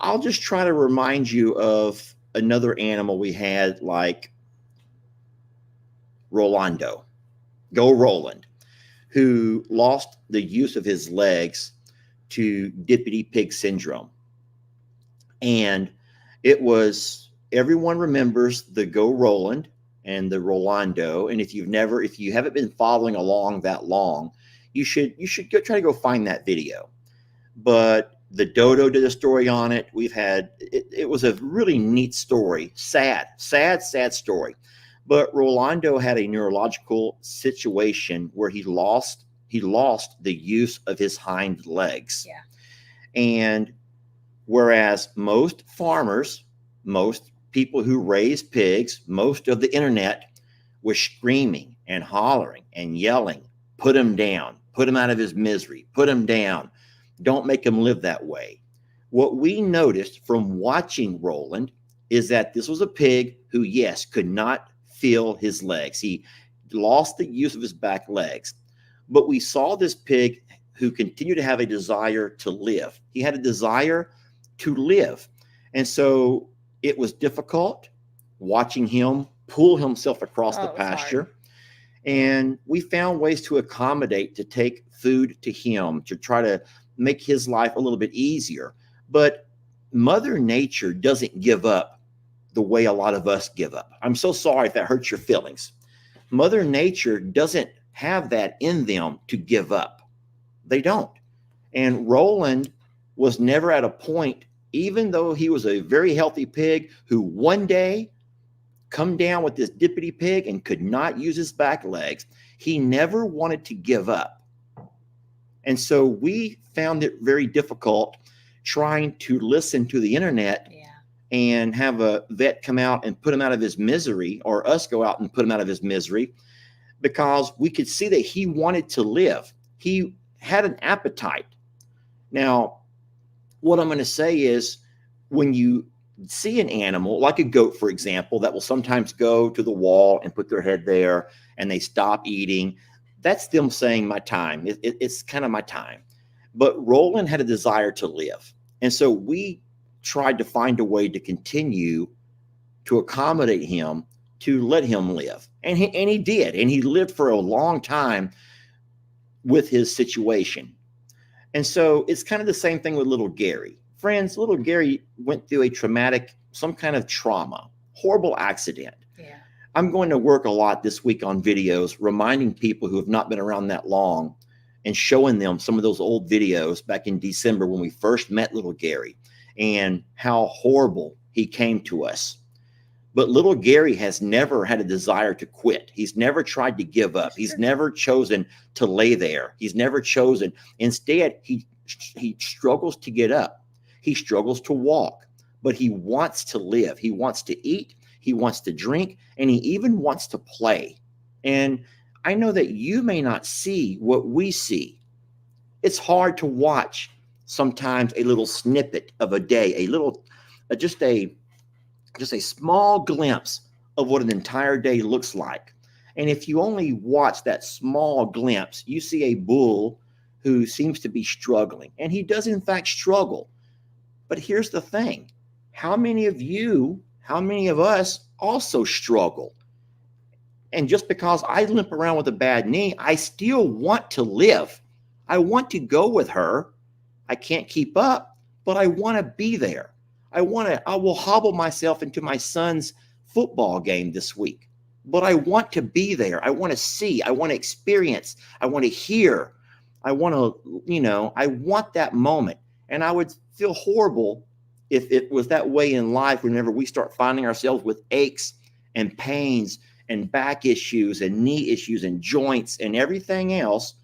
I'll just try to remind you of another animal we had, like Rolando, Roland, who lost the use of his legs to dippity pig syndrome. And everyone remembers the Roland and the Rolando. And if you haven't been following along that long, you should try to go find that video. But the Dodo did a story on it. It was a really neat story. Sad story. But Rolando had a neurological situation where he lost the use of his hind legs. Yeah. And whereas most farmers, most people who raise pigs, most of the internet was screaming and hollering and yelling, put him down, put him out of his misery, put him down. Don't make him live that way. What we noticed from watching Roland is that this was a pig who, yes, could not feel his legs. He lost the use of his back legs. But we saw this pig who continued to have a desire to live. He had a desire to live. And so it was difficult watching him pull himself across the pasture. Hard. And we found ways to accommodate, to take food to him, to try to make his life a little bit easier. But Mother Nature doesn't give up the way a lot of us give up. I'm so sorry if that hurts your feelings. Mother Nature doesn't have that in them to give up. They don't. And Roland was never at a point, even though he was a very healthy pig who one day come down with this dippity pig and could not use his back legs, he never wanted to give up. And so we found it very difficult trying to listen to the internet and have a vet come out and put him out of his misery, or us go out and put him out of his misery, because we could see that he wanted to live. He had an appetite. Now, what I'm going to say is, when you see an animal, like a goat, for example, that will sometimes go to the wall and put their head there and they stop eating, that's them saying my time. It's kind of my time. But Roland had a desire to live. And so we tried to find a way to continue to accommodate him, to let him live. And he did. And he lived for a long time with his situation. And so it's kind of the same thing with little Gary. Friends, little Gary went through some kind of trauma, horrible accident. Yeah. I'm going to work a lot this week on videos, reminding people who have not been around that long and showing them some of those old videos back in December when we first met little Gary and how horrible he came to us. But little Gary has never had a desire to quit. He's never tried to give up. He's never chosen to lay there. He's never chosen. Instead, he struggles to get up. He struggles to walk, but he wants to live. He wants to eat. He wants to drink, and he even wants to play. And I know that you may not see what we see. It's hard to watch sometimes a little snippet of a day, just a just a small glimpse of what an entire day looks like. And if you only watch that small glimpse, you see a bull who seems to be struggling. And he does, in fact, struggle. But here's the thing. How many of us also struggle? And just because I limp around with a bad knee, I still want to live. I want to go with her. I can't keep up, but I want to be there. I will hobble myself into my son's football game this week, but I want to be there. I want to see, I want to experience, I want to hear. I want to, I want that moment. And I would feel horrible if it was that way in life whenever we start finding ourselves with aches and pains and back issues and knee issues and joints and everything else.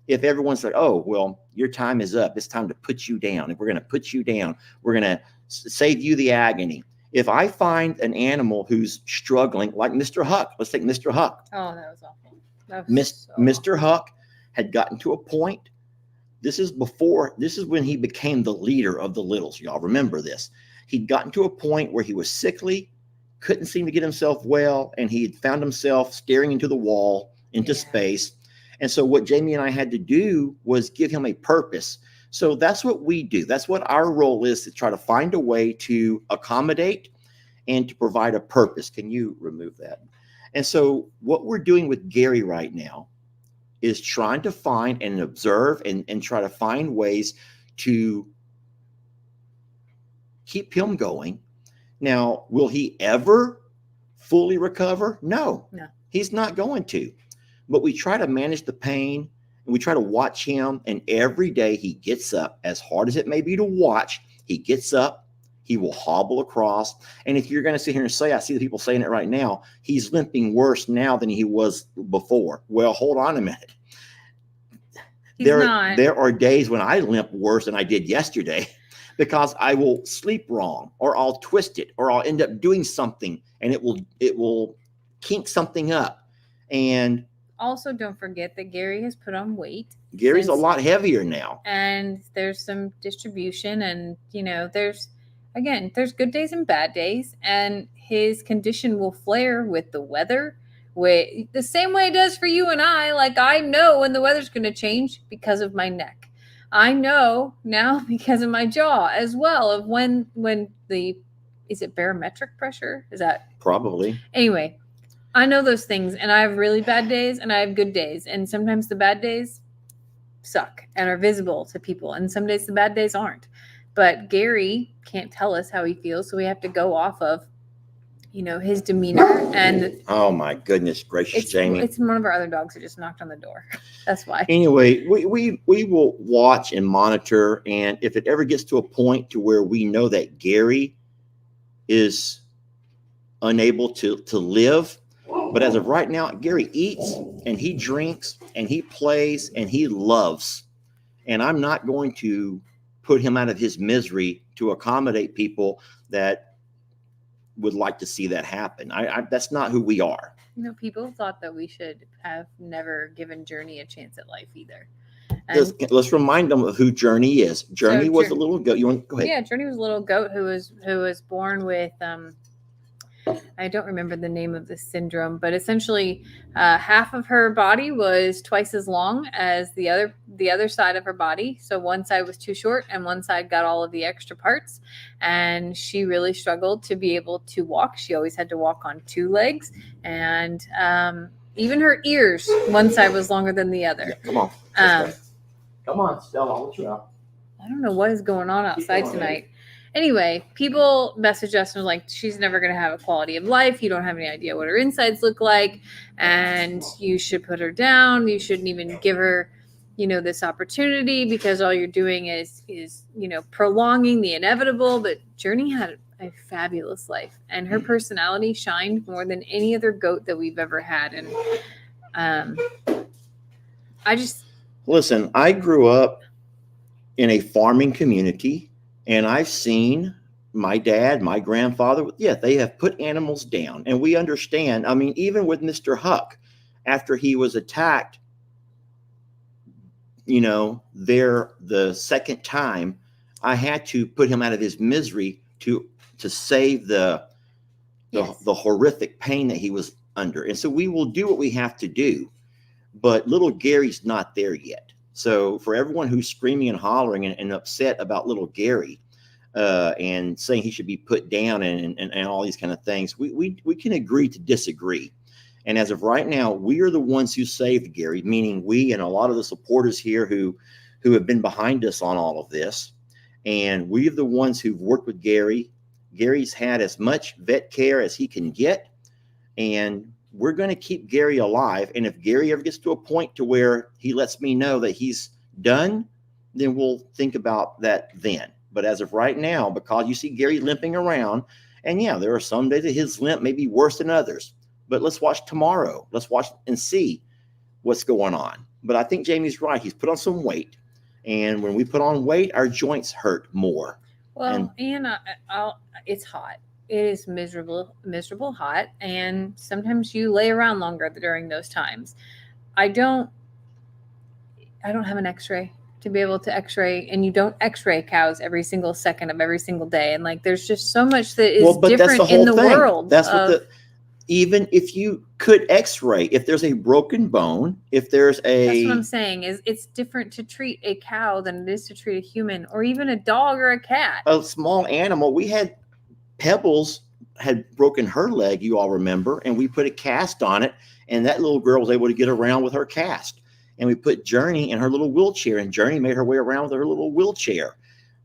If everyone's like, oh, well, your time is up. It's time to put you down. If we're going to put you down, we're going to save you the agony. If I find an animal who's struggling, like Mr. Huck, let's take Mr. Huck. Oh, that was awful. Mr. Huck had gotten to a point. This is when he became the leader of the littles. Y'all remember this. He'd gotten to a point where he was sickly, couldn't seem to get himself well, and he had found himself staring into the wall, into space. And so what Jamie and I had to do was give him a purpose. So that's what we do. That's what our role is, to try to find a way to accommodate and to provide a purpose. Can you remove that? And so what we're doing with Gary right now is trying to find and observe and try to find ways to keep him going. Now, will he ever fully recover? No, he's not going to. But we try to manage the pain, and we try to watch him. And every day he gets up, as hard as it may be to watch, he gets up, he will hobble across. And if you're going to sit here and say, I see the people saying it right now, he's limping worse now than he was before. Well, hold on a minute. There are days when I limp worse than I did yesterday, because I will sleep wrong, or I'll twist it, or I'll end up doing something, and it will kink something up. And also, don't forget that Gary has put on weight. Gary's a lot heavier now. And there's some distribution, and, there's good days and bad days, and his condition will flare with the weather, the same way it does for you and I. Like, I know when the weather's going to change because of my neck. I know now because of my jaw as well, of when is it barometric pressure? Is that? Probably. Anyway, I know those things, and I have really bad days and I have good days. And sometimes the bad days suck and are visible to people, and some days the bad days aren't. But Gary can't tell us how he feels, so we have to go off of, his demeanor. And oh my goodness gracious, Jamie. It's one of our other dogs that just knocked on the door. That's why. Anyway, we will watch and monitor, and if it ever gets to a point to where we know that Gary is unable to live. But as of right now, Gary eats and he drinks and he plays and he loves. And I'm not going to put him out of his misery to accommodate people that would like to see that happen. That's not who we are. People thought that we should have never given Journey a chance at life either. Let's remind them of who Journey is. Journey was a little goat. You want to go ahead? Yeah, Journey was a little goat who was born with I don't remember the name of the syndrome, but essentially half of her body was twice as long as the other side of her body. So one side was too short and one side got all of the extra parts. And she really struggled to be able to walk. She always had to walk on two legs. And even her ears, one side was longer than the other. Yeah, come on. Come on, Stella. I'll let you out. I don't know what is going on outside tonight. Anyway, people messaged us and was like, she's never going to have a quality of life. You don't have any idea what her insides look like. And you should put her down. You shouldn't even give her, this opportunity, because all you're doing is prolonging the inevitable. But Journey had a fabulous life, and her personality shined more than any other goat that we've ever had. And listen, I grew up in a farming community. And I've seen my dad, my grandfather, they have put animals down. And we understand. I mean, even with Mr. Huck, after he was attacked, the second time, I had to put him out of his misery to save the Yes. the horrific pain that he was under. And so we will do what we have to do, but little Gary's not there yet. So for everyone who's screaming and hollering and upset about little Gary, and saying he should be put down and all these kind of things, we can agree to disagree. And as of right now, we are the ones who saved Gary, meaning we and a lot of the supporters here who have been behind us on all of this. And we are the ones who've worked with Gary. Gary's had as much vet care as he can get, and we're going to keep Gary alive. And if Gary ever gets to a point to where he lets me know that he's done, then we'll think about that then. But as of right now, because you see Gary limping around, and yeah, there are some days that his limp may be worse than others. But let's watch tomorrow. Let's watch and see what's going on. But I think Jamie's right. He's put on some weight. And when we put on weight, our joints hurt more. Well, and it's hot. It is miserable hot. And sometimes you lay around longer during those times. I don't have an x-ray to be able to x-ray, and you don't x-ray cows every single second of every single day. And like, there's just so much that is different in the world. That's what even if you could x-ray, if there's a broken bone, if there's that's what I'm saying, is it's different to treat a cow than it is to treat a human or even a dog or a cat. A small animal. We had Pebbles had broken her leg, you all remember, and we put a cast on it, and that little girl was able to get around with her cast. And we put Journey in her little wheelchair, and Journey made her way around with her little wheelchair.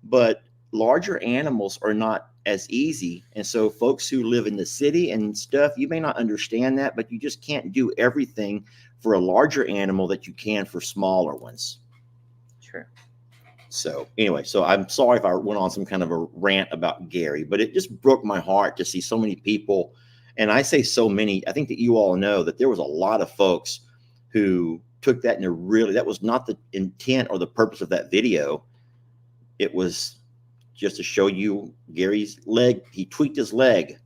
But larger animals are not as easy. And so folks who live in the city and stuff, you may not understand that, but you just can't do everything for a larger animal that you can for smaller ones. Sure. So anyway, so I'm sorry if I went on some kind of a rant about Gary, but it just broke my heart to see so many people. And I say so many, I think that you all know that there was a lot of folks who took that and that was not the intent or the purpose of that video. It was just to show you Gary's leg. He tweaked his leg.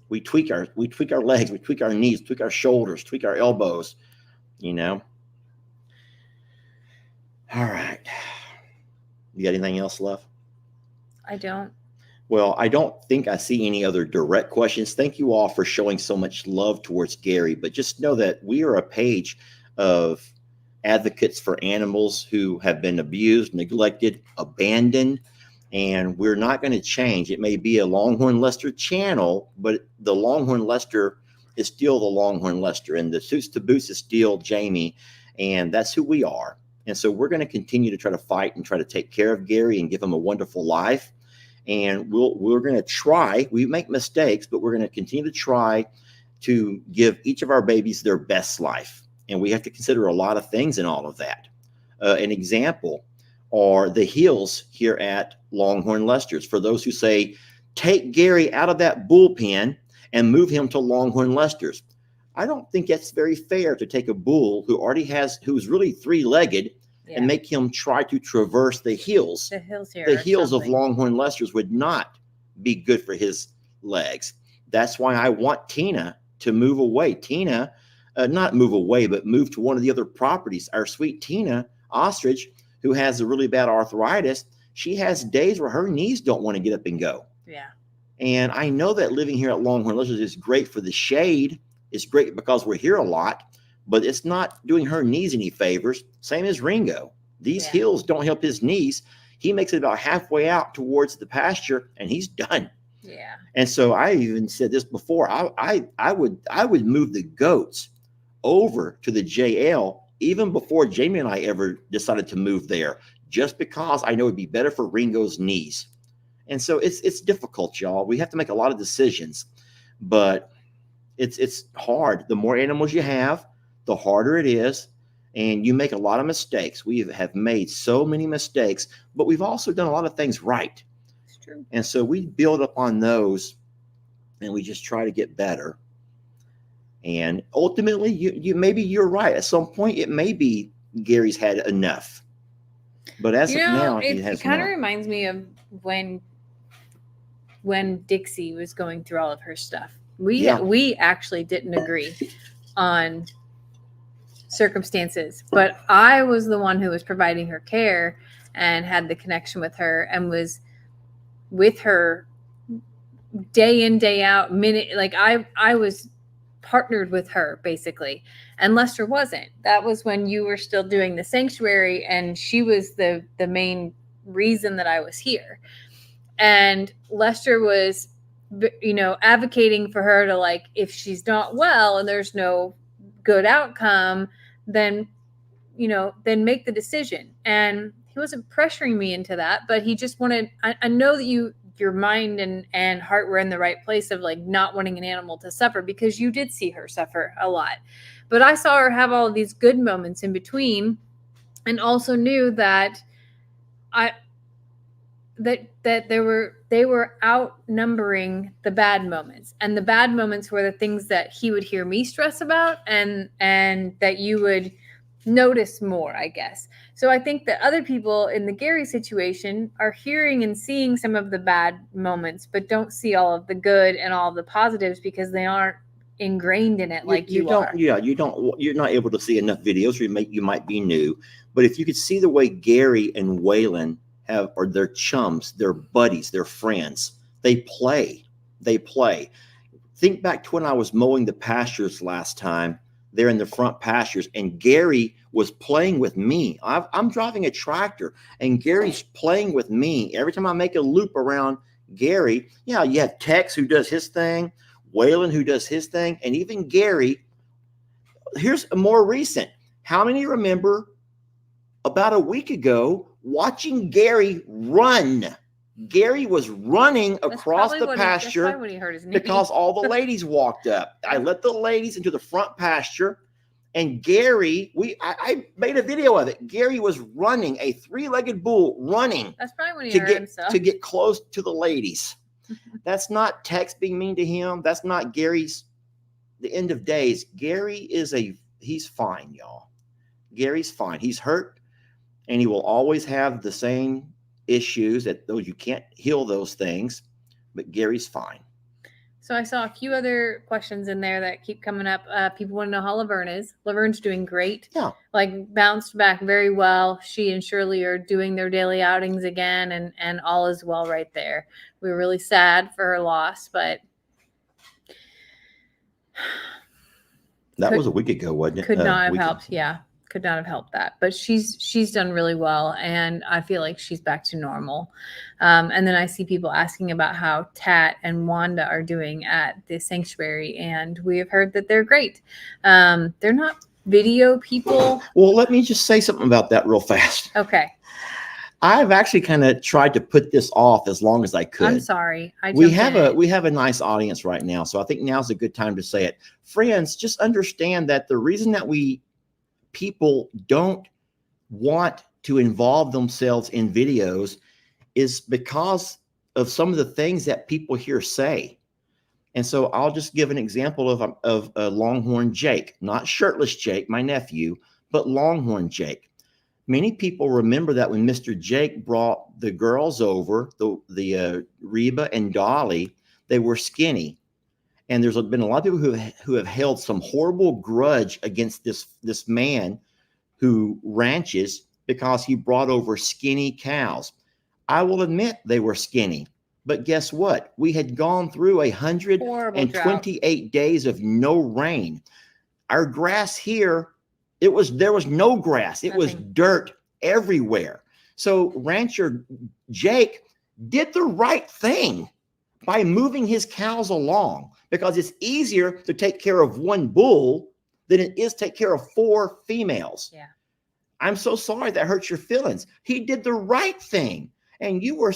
We tweak our legs, we tweak our knees, tweak our shoulders, tweak our elbows, you know. All right. You got anything else left? I don't. Well, I don't think I see any other direct questions. Thank you all for showing so much love towards Gary, but just know that we are a page of advocates for animals who have been abused, neglected, abandoned, and we're not going to change. It may be a Longhorn Lester channel, but the Longhorn Lester is still the Longhorn Lester, and the Suits to Boots is still Jamie, and that's who we are. And so we're going to continue to try to fight and try to take care of Gary and give him a wonderful life. And we're going to try. We make mistakes, but we're going to continue to try to give each of our babies their best life. And we have to consider a lot of things in all of that. An example are the heels here at Longhorn Lester's. For those who say, take Gary out of that bullpen and move him to Longhorn Lester's. I don't think that's very fair to take a bull who's really three-legged, and make him try to traverse the hills. The hills here. The heels of Longhorn Lester's would not be good for his legs. That's why I want Tina to move away. Tina, not move away, but move to one of the other properties. Our sweet Tina Ostrich, who has a really bad arthritis, she has days where her knees don't want to get up and go. Yeah. And I know that living here at Longhorn Lester's is great for the shade. It's great because we're here a lot, but it's not doing her knees any favors. Same as Ringo. These hills don't help his knees. He makes it about halfway out towards the pasture, and he's done. Yeah. And so I even said this before. I would move the goats over to the JL even before Jamie and I ever decided to move there, just because I know it'd be better for Ringo's knees. And so it's difficult, y'all. We have to make a lot of decisions, but it's hard. The more animals you have, the harder it is, and you make a lot of mistakes. We have made so many mistakes, but we've also done a lot of things right. It's true. And so we build up on those, and we just try to get better. And ultimately, you maybe you're right. At some point, it may be Gary's had enough. But as of now, he has it kind of not. reminds me of when Dixie was going through all of her stuff. We actually didn't agree on circumstances, but I was the one who was providing her care and had the connection with her and was with her day in, day out, minute, like I was partnered with her basically, and Lester wasn't. That was when you were still doing the sanctuary, and she was the main reason that I was here. And Lester was, advocating for her to, like, if she's not well and there's no good outcome, then then make the decision. And he wasn't pressuring me into that, but he just wanted, I know that your mind and heart were in the right place of, like, not wanting an animal to suffer, because you did see her suffer a lot. But I saw her have all of these good moments in between, and also knew that that they were outnumbering the bad moments. And the bad moments were the things that he would hear me stress about, and that you would notice more, I guess. So I think that other people in the Gary situation are hearing and seeing some of the bad moments, but don't see all of the good and all of the positives, because they aren't ingrained in it like you don't are. Yeah, you're not able to see enough videos. You might be new, but if you could see the way Gary and Waylon are their chums, their buddies, their friends, they play. Think back to when I was mowing the pastures last time. They're in the front pastures, and Gary was playing with me. I'm driving a tractor, and Gary's playing with me. Every time I make a loop around Gary, you have Tex who does his thing, Waylon who does his thing, and even Gary. Here's a more recent. How many remember about a week ago watching Gary run? Gary was running across the pasture because all the ladies walked up. I let the ladies into the front pasture, and Gary, I made a video of it. Gary was running, a three-legged bull running. That's probably when he hurt himself. To get close to the ladies. That's not Tex being mean to him. That's not Gary's. The end of days. Gary he's fine, y'all. Gary's fine. He's hurt, and he will always have the same issues that those, you can't heal those things, but Gary's fine. So I saw a few other questions in there that keep coming up. People want to know how Laverne is. Laverne's doing great. Yeah. Like, bounced back very well. She and Shirley are doing their daily outings again, and all is well right there. We were really sad for her loss, but that was a week ago, wasn't it? Could not have helped. Yeah. Could not have helped that, but she's done really well, and I feel like she's back to normal. And then I see people asking about how Tat and Wanda are doing at the sanctuary, and we have heard that they're great. They're not video people. Well, let me just say something about that real fast. Okay. I've actually kind of tried to put this off as long as I could. I'm sorry. We have a nice audience right now, so I think now's a good time to say it. Friends, just understand that the reason that people don't want to involve themselves in videos is because of some of the things that people here say. And so I'll just give an example of Longhorn Jake, not shirtless Jake, my nephew, but Longhorn Jake. Many people remember that when Mr. Jake brought the girls over, the Reba and Dolly, they were skinny. And there's been a lot of people who have held some horrible grudge against this man who ranches because he brought over skinny cows. I will admit they were skinny, but guess what? We had gone through 128 days of no rain. Our grass here, there was no grass. It was dirt everywhere. So Rancher Jake did the right thing by moving his cows along, because it's easier to take care of one bull than it is to take care of 4 females. Yeah. I'm so sorry that hurts your feelings. He did the right thing. And you were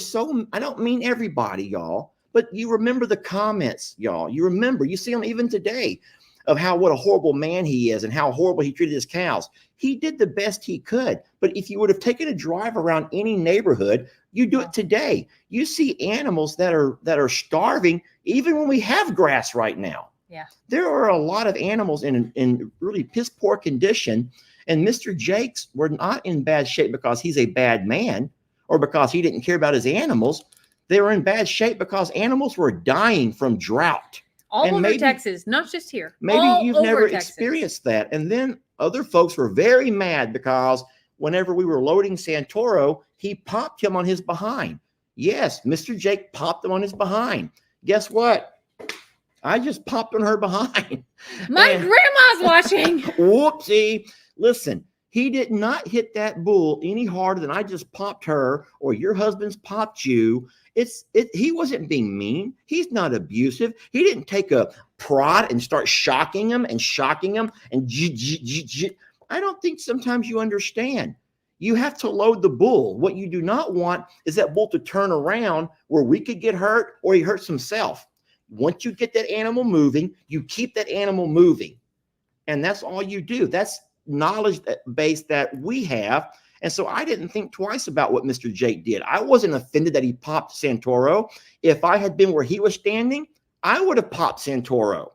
I don't mean everybody, y'all, but you remember the comments, y'all. You see them even today of what a horrible man he is and how horrible he treated his cows. He did the best he could. But if you would have taken a drive around any neighborhood, you do it today. You see animals that are starving, even when we have grass right now. Yeah. There are a lot of animals in really piss poor condition. And Mr. Jakes were not in bad shape because he's a bad man or because he didn't care about his animals. They were in bad shape because animals were dying from drought. All over Texas, not just here. Maybe you've never experienced that. And then other folks were very mad because whenever we were loading Santoro, he popped him on his behind. Yes, Mr. Jake popped him on his behind. Guess what? I just popped on her behind. My grandma's watching. Whoopsie. Listen, he did not hit that bull any harder than I just popped her or your husband's popped you. He wasn't being mean. He's not abusive. He didn't take a prod and start shocking him. And I don't think sometimes you understand. You have to load the bull. What you do not want is that bull to turn around where we could get hurt or he hurts himself. Once you get that animal moving, you keep that animal moving. And that's all you do. That's knowledge base that we have. And so I didn't think twice about what Mr. Jake did. I wasn't offended that he popped Santoro. If I had been where he was standing, I would have popped Santoro.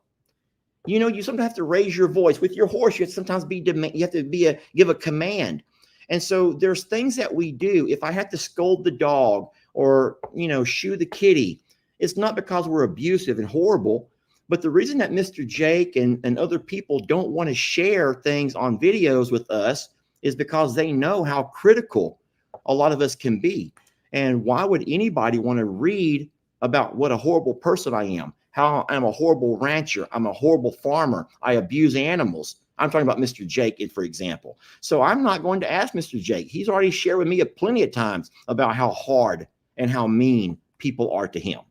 You know, you sometimes have to raise your voice with your horse. You have to sometimes give a command. And so there's things that we do. If I have to scold the dog or, shoo the kitty, it's not because we're abusive and horrible, but the reason that Mr. Jake and other people don't want to share things on videos with us is because they know how critical a lot of us can be. And why would anybody want to read about what a horrible person I am? How I'm a horrible rancher. I'm a horrible farmer. I abuse animals. I'm talking about Mr. Jake, for example. So I'm not going to ask Mr. Jake. He's already shared with me plenty of times about how hard and how mean people are to him.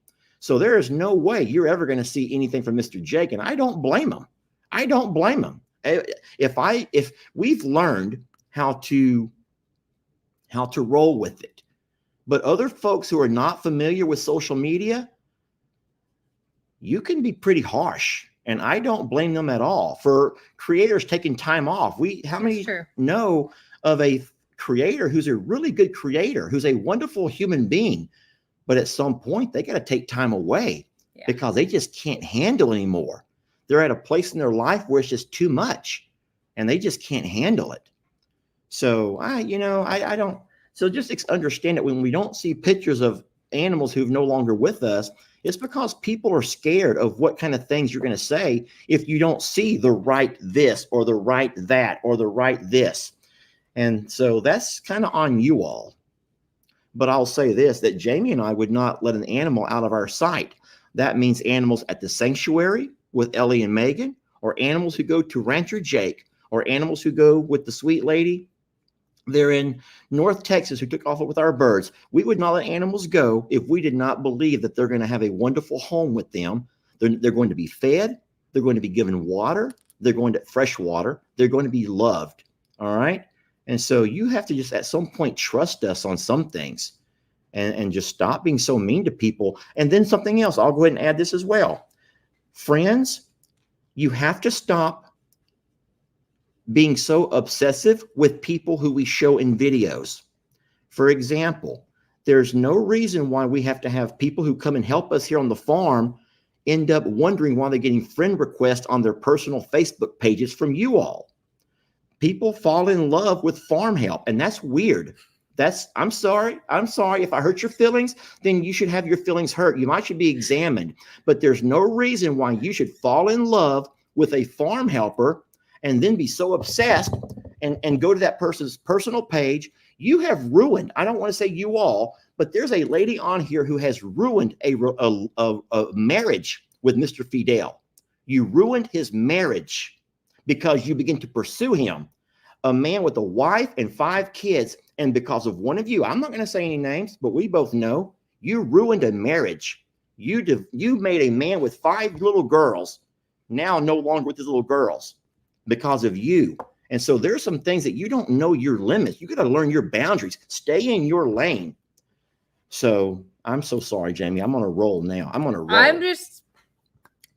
So there is no way you're ever going to see anything from Mr. Jake, and I don't blame him. I don't blame him. If we've learned how to roll with it, but other folks who are not familiar with social media, you can be pretty harsh. And I don't blame them at all for creators taking time off. How many know of a creator who's a really good creator, who's a wonderful human being, but at some point they got to take time away because they just can't handle anymore. They're at a place in their life where it's just too much and they just can't handle it. So I don't. So just understand that when we don't see pictures of animals who've no longer with us, it's because people are scared of what kind of things you're going to say if you don't see the right this or the right that or the right this. And so that's kind of on you all. But I'll say this, that Jamie and I would not let an animal out of our sight. That means animals at the sanctuary with Ellie and Megan, or animals who go to Rancher Jake, or animals who go with the sweet lady. They're in North Texas who took off with our birds. We would not let animals go if we did not believe that they're going to have a wonderful home with them. They're going to be fed. They're going to be given water. They're going to fresh water. They're going to be loved. All right. And so you have to just at some point trust us on some things and just stop being so mean to people. And then something else, I'll go ahead and add this as well. Friends, you have to stop being so obsessive with people who we show in videos. For example, there's no reason why we have to have people who come and help us here on the farm end up wondering why they're getting friend requests on their personal Facebook pages from you all. People fall in love with farm help, and that's weird. I'm sorry if I hurt your feelings, then you should have your feelings hurt. You might should be examined, but there's no reason why you should fall in love with a farm helper and then be so obsessed and go to that person's personal page. You have ruined, I don't want to say you all, but there's a lady on here who has ruined a marriage with Mr. Fidel. You ruined his marriage because you begin to pursue him, a man with a wife and 5 kids. And because of one of you, I'm not going to say any names, but we both know you ruined a marriage. You made a man with 5 little girls now no longer with his little girls because of you. And so there's some things that you don't know your limits. You got to learn your boundaries. Stay in your lane. So I'm so sorry, Jamie. I'm on a roll now.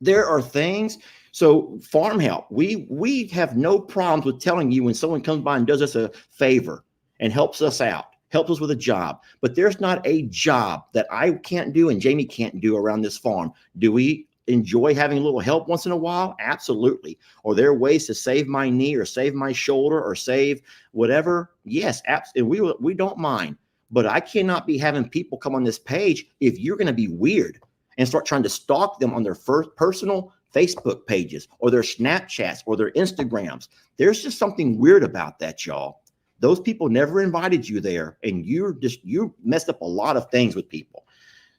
There are things. So farm help, we have no problems with telling you when someone comes by and does us a favor and helps us out, helps us with a job. But there's not a job that I can't do and Jamie can't do around this farm. Do we enjoy having a little help once in a while? Absolutely. Or there are ways to save my knee or save my shoulder or save whatever? Yes, absolutely. We don't mind. But I cannot be having people come on this page if you're going to be weird and start trying to stalk them on their first personal Facebook pages or their Snapchats or their Instagrams. There's just something weird about that, y'all. Those people never invited you there, and you messed up a lot of things with people.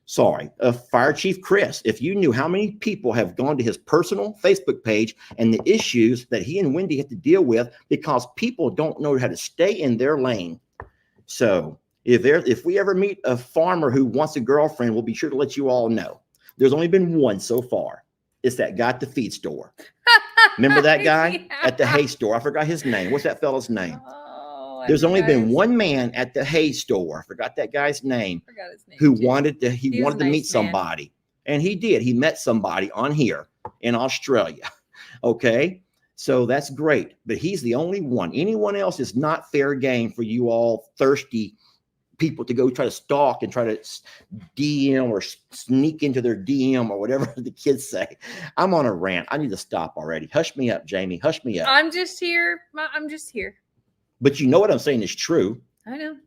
Sorry, Fire Chief Chris. If you knew how many people have gone to his personal Facebook page and the issues that he and Wendy have to deal with because people don't know how to stay in their lane. So if we ever meet a farmer who wants a girlfriend, we'll be sure to let you all know. There's only been one so far. It's that guy at the feed store. Remember that guy at the hay store? I forgot his name. What's that fella's name? There's only been one man at the hay store. I forgot that guy's name. Forgot his name. Who too. wanted to He was wanted a to meet nice man. somebody. And he did. He met somebody on here in Australia. Okay. So that's great. But he's the only one. Anyone else is not fair game for you all thirsty people to go try to stalk and try to DM or sneak into their DM or whatever the kids say. I'm on a rant. I need to stop already. Hush me up, Jamie. Hush me up. I'm just here. But you know what I'm saying is true. I know.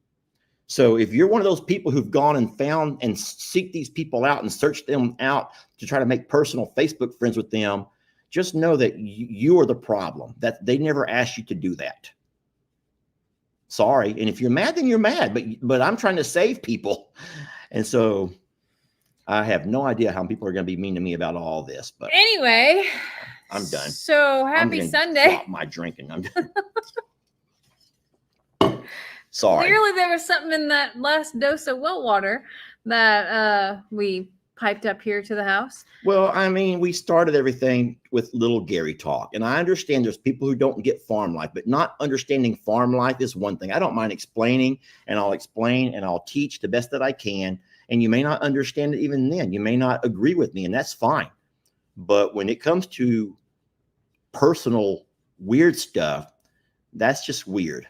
So if you're one of those people who've gone and found and seek these people out and search them out to try to make personal Facebook friends with them, just know that you are the problem, that they never asked you to do that. Sorry. And if you're mad, then you're mad, but I'm trying to save people. And so I have no idea how people are going to be mean to me about all this, but anyway, I'm done. So happy Sunday. Stop my drinking. I'm done. Sorry. Clearly there was something in that last dose of well water that we piped up here to the house. Well, I mean, we started everything with little Gary talk, and I understand there's people who don't get farm life, but not understanding farm life is one thing. I don't mind explaining, and I'll explain and I'll teach the best that I can. And you may not understand it even then. You may not agree with me, and that's fine. But when it comes to personal weird stuff, that's just weird.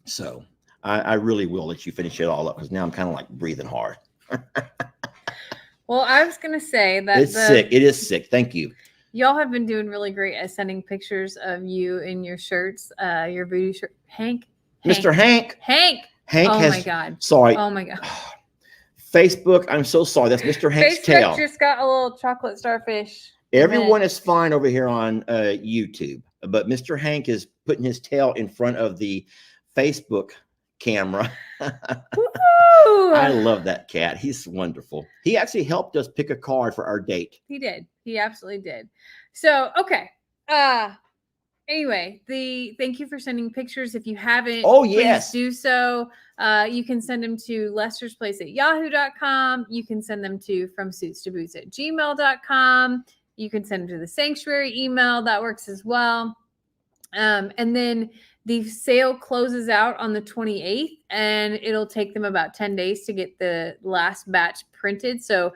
So I really will let you finish it all up because now I'm kind of like breathing hard. Well, I was going to say that it's sick. It is sick. Thank you. Y'all have been doing really great at sending pictures of you in your shirts, your voodoo shirt. Hank. Mr. Hank. Hank. Oh my God. Sorry. Oh my God. Facebook. I'm so sorry. That's Mr. Hank's tail. Facebook just got a little chocolate starfish. Everyone is fine over here on YouTube, but Mr. Hank is putting his tail in front of the Facebook camera. I love that cat. He's wonderful. He actually helped us pick a card for our date. He did. He absolutely did. So, okay. Anyway, thank you for sending pictures. If you haven't, please do so. You can send them to Lester's Place at yahoo.com. You can send them to fromsuitstoBoots@gmail.com. You can send them to the Sanctuary email. That works as well. And then the sale closes out on the 28th, and it'll take them about 10 days to get the last batch printed. So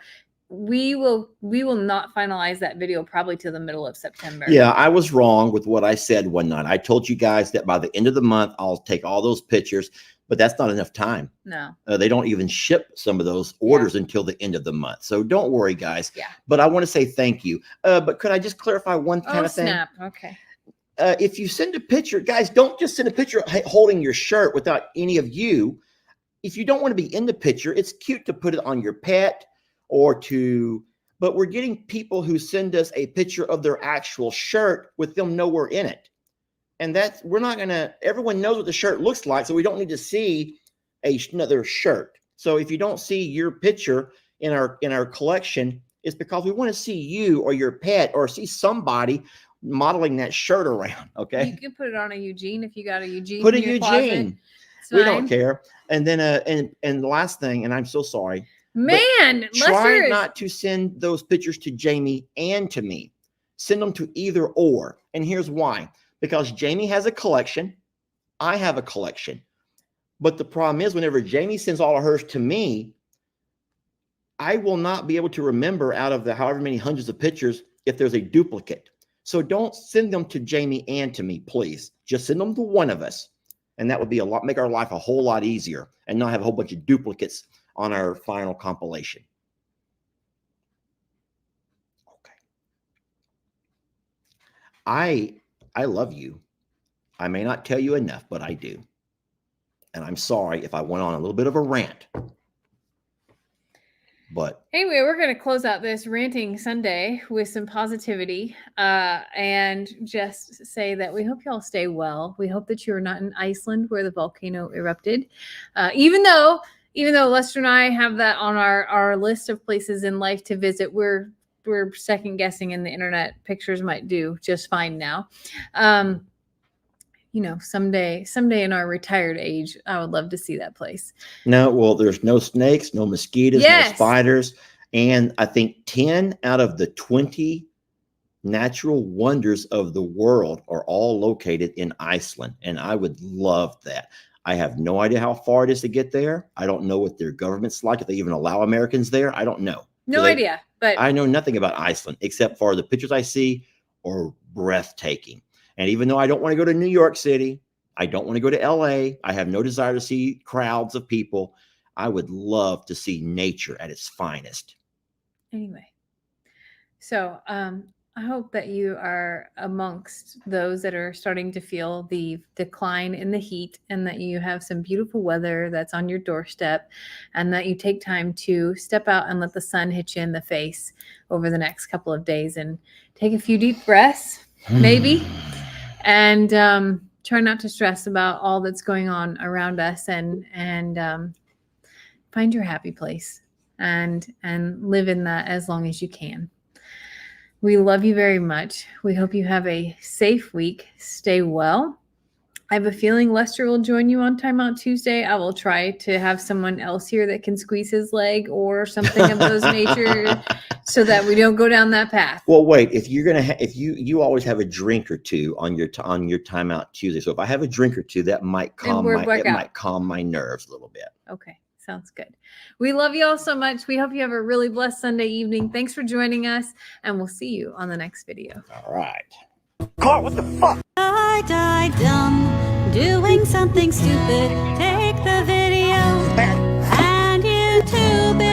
we will not finalize that video probably till the middle of September. Yeah, I was wrong with what I said one night. I told you guys that by the end of the month, I'll take all those pictures, but that's not enough time. No. They don't even ship some of those orders until the end of the month. So don't worry, guys. Yeah. But I want to say thank you. But could I just clarify one kind of thing? Snap. Okay. If you send a picture, guys, don't just send a picture holding your shirt without any of you. If you don't want to be in the picture, it's cute to put it on your pet but we're getting people who send us a picture of their actual shirt with them nowhere in it. And everyone knows what the shirt looks like, so we don't need to see another shirt. So if you don't see your picture in our collection, it's because we want to see you or your pet or see somebody modeling that shirt around. Okay. You can put it on a Eugene if you got a Eugene. Put a Eugene. We don't care. And then and the last thing, and I'm so sorry. Man, try not to send those pictures to Jamie and to me. Send them to either or. And here's why. Because Jamie has a collection. I have a collection. But the problem is whenever Jamie sends all of hers to me, I will not be able to remember out of the however many hundreds of pictures if there's a duplicate. So don't send them to Jamie and to me, please. Just send them to one of us. And that would be make our life a whole lot easier and not have a whole bunch of duplicates on our final compilation. Okay. I love you. I may not tell you enough, but I do. And I'm sorry if I went on a little bit of a rant. But anyway, we're going to close out this ranting Sunday with some positivity and just say that we hope y'all stay well. We hope that you're not in Iceland where the volcano erupted. Even though even though Lester and I have that on our list of places in life to visit, we're second guessing, and the internet pictures might do just fine now. You know, someday in our retired age, I would love to see that place. No, well, there's no snakes, no mosquitoes, Yes. no spiders. And I think 10 out of the 20 natural wonders of the world are all located in Iceland. And I would love that. I have no idea how far it is to get there. I don't know what their government's like, if they even allow Americans there. I don't know. No idea. But I know nothing about Iceland except for the pictures I see are breathtaking. And even though I don't want to go to New York City, I don't want to go to LA, I have no desire to see crowds of people. I would love to see nature at its finest. anyway, so I hope that you are amongst those that are starting to feel the decline in the heat, and that you have some beautiful weather that's on your doorstep, and that you take time to step out and let the sun hit you in the face over the next couple of days, and take a few deep breaths, maybe, and try not to stress about all that's going on around us, and find your happy place and live in that as long as you can. We love you very much. We hope you have a safe week. Stay well. I have a feeling Lester will join you on Time Out Tuesday. I will try to have someone else here that can squeeze his leg or something of those nature, so that we don't go down that path. Well, wait. If you're gonna, if you always have a drink or two on your Time Out Tuesday. So if I have a drink or two, that might might calm my nerves a little bit. Okay. Sounds good. We love you all so much. We hope you have a really blessed Sunday evening. Thanks for joining us, and we'll see you on the next video. All right. Carl, what the fuck? I died dumb, doing something stupid. Take the video and YouTube it.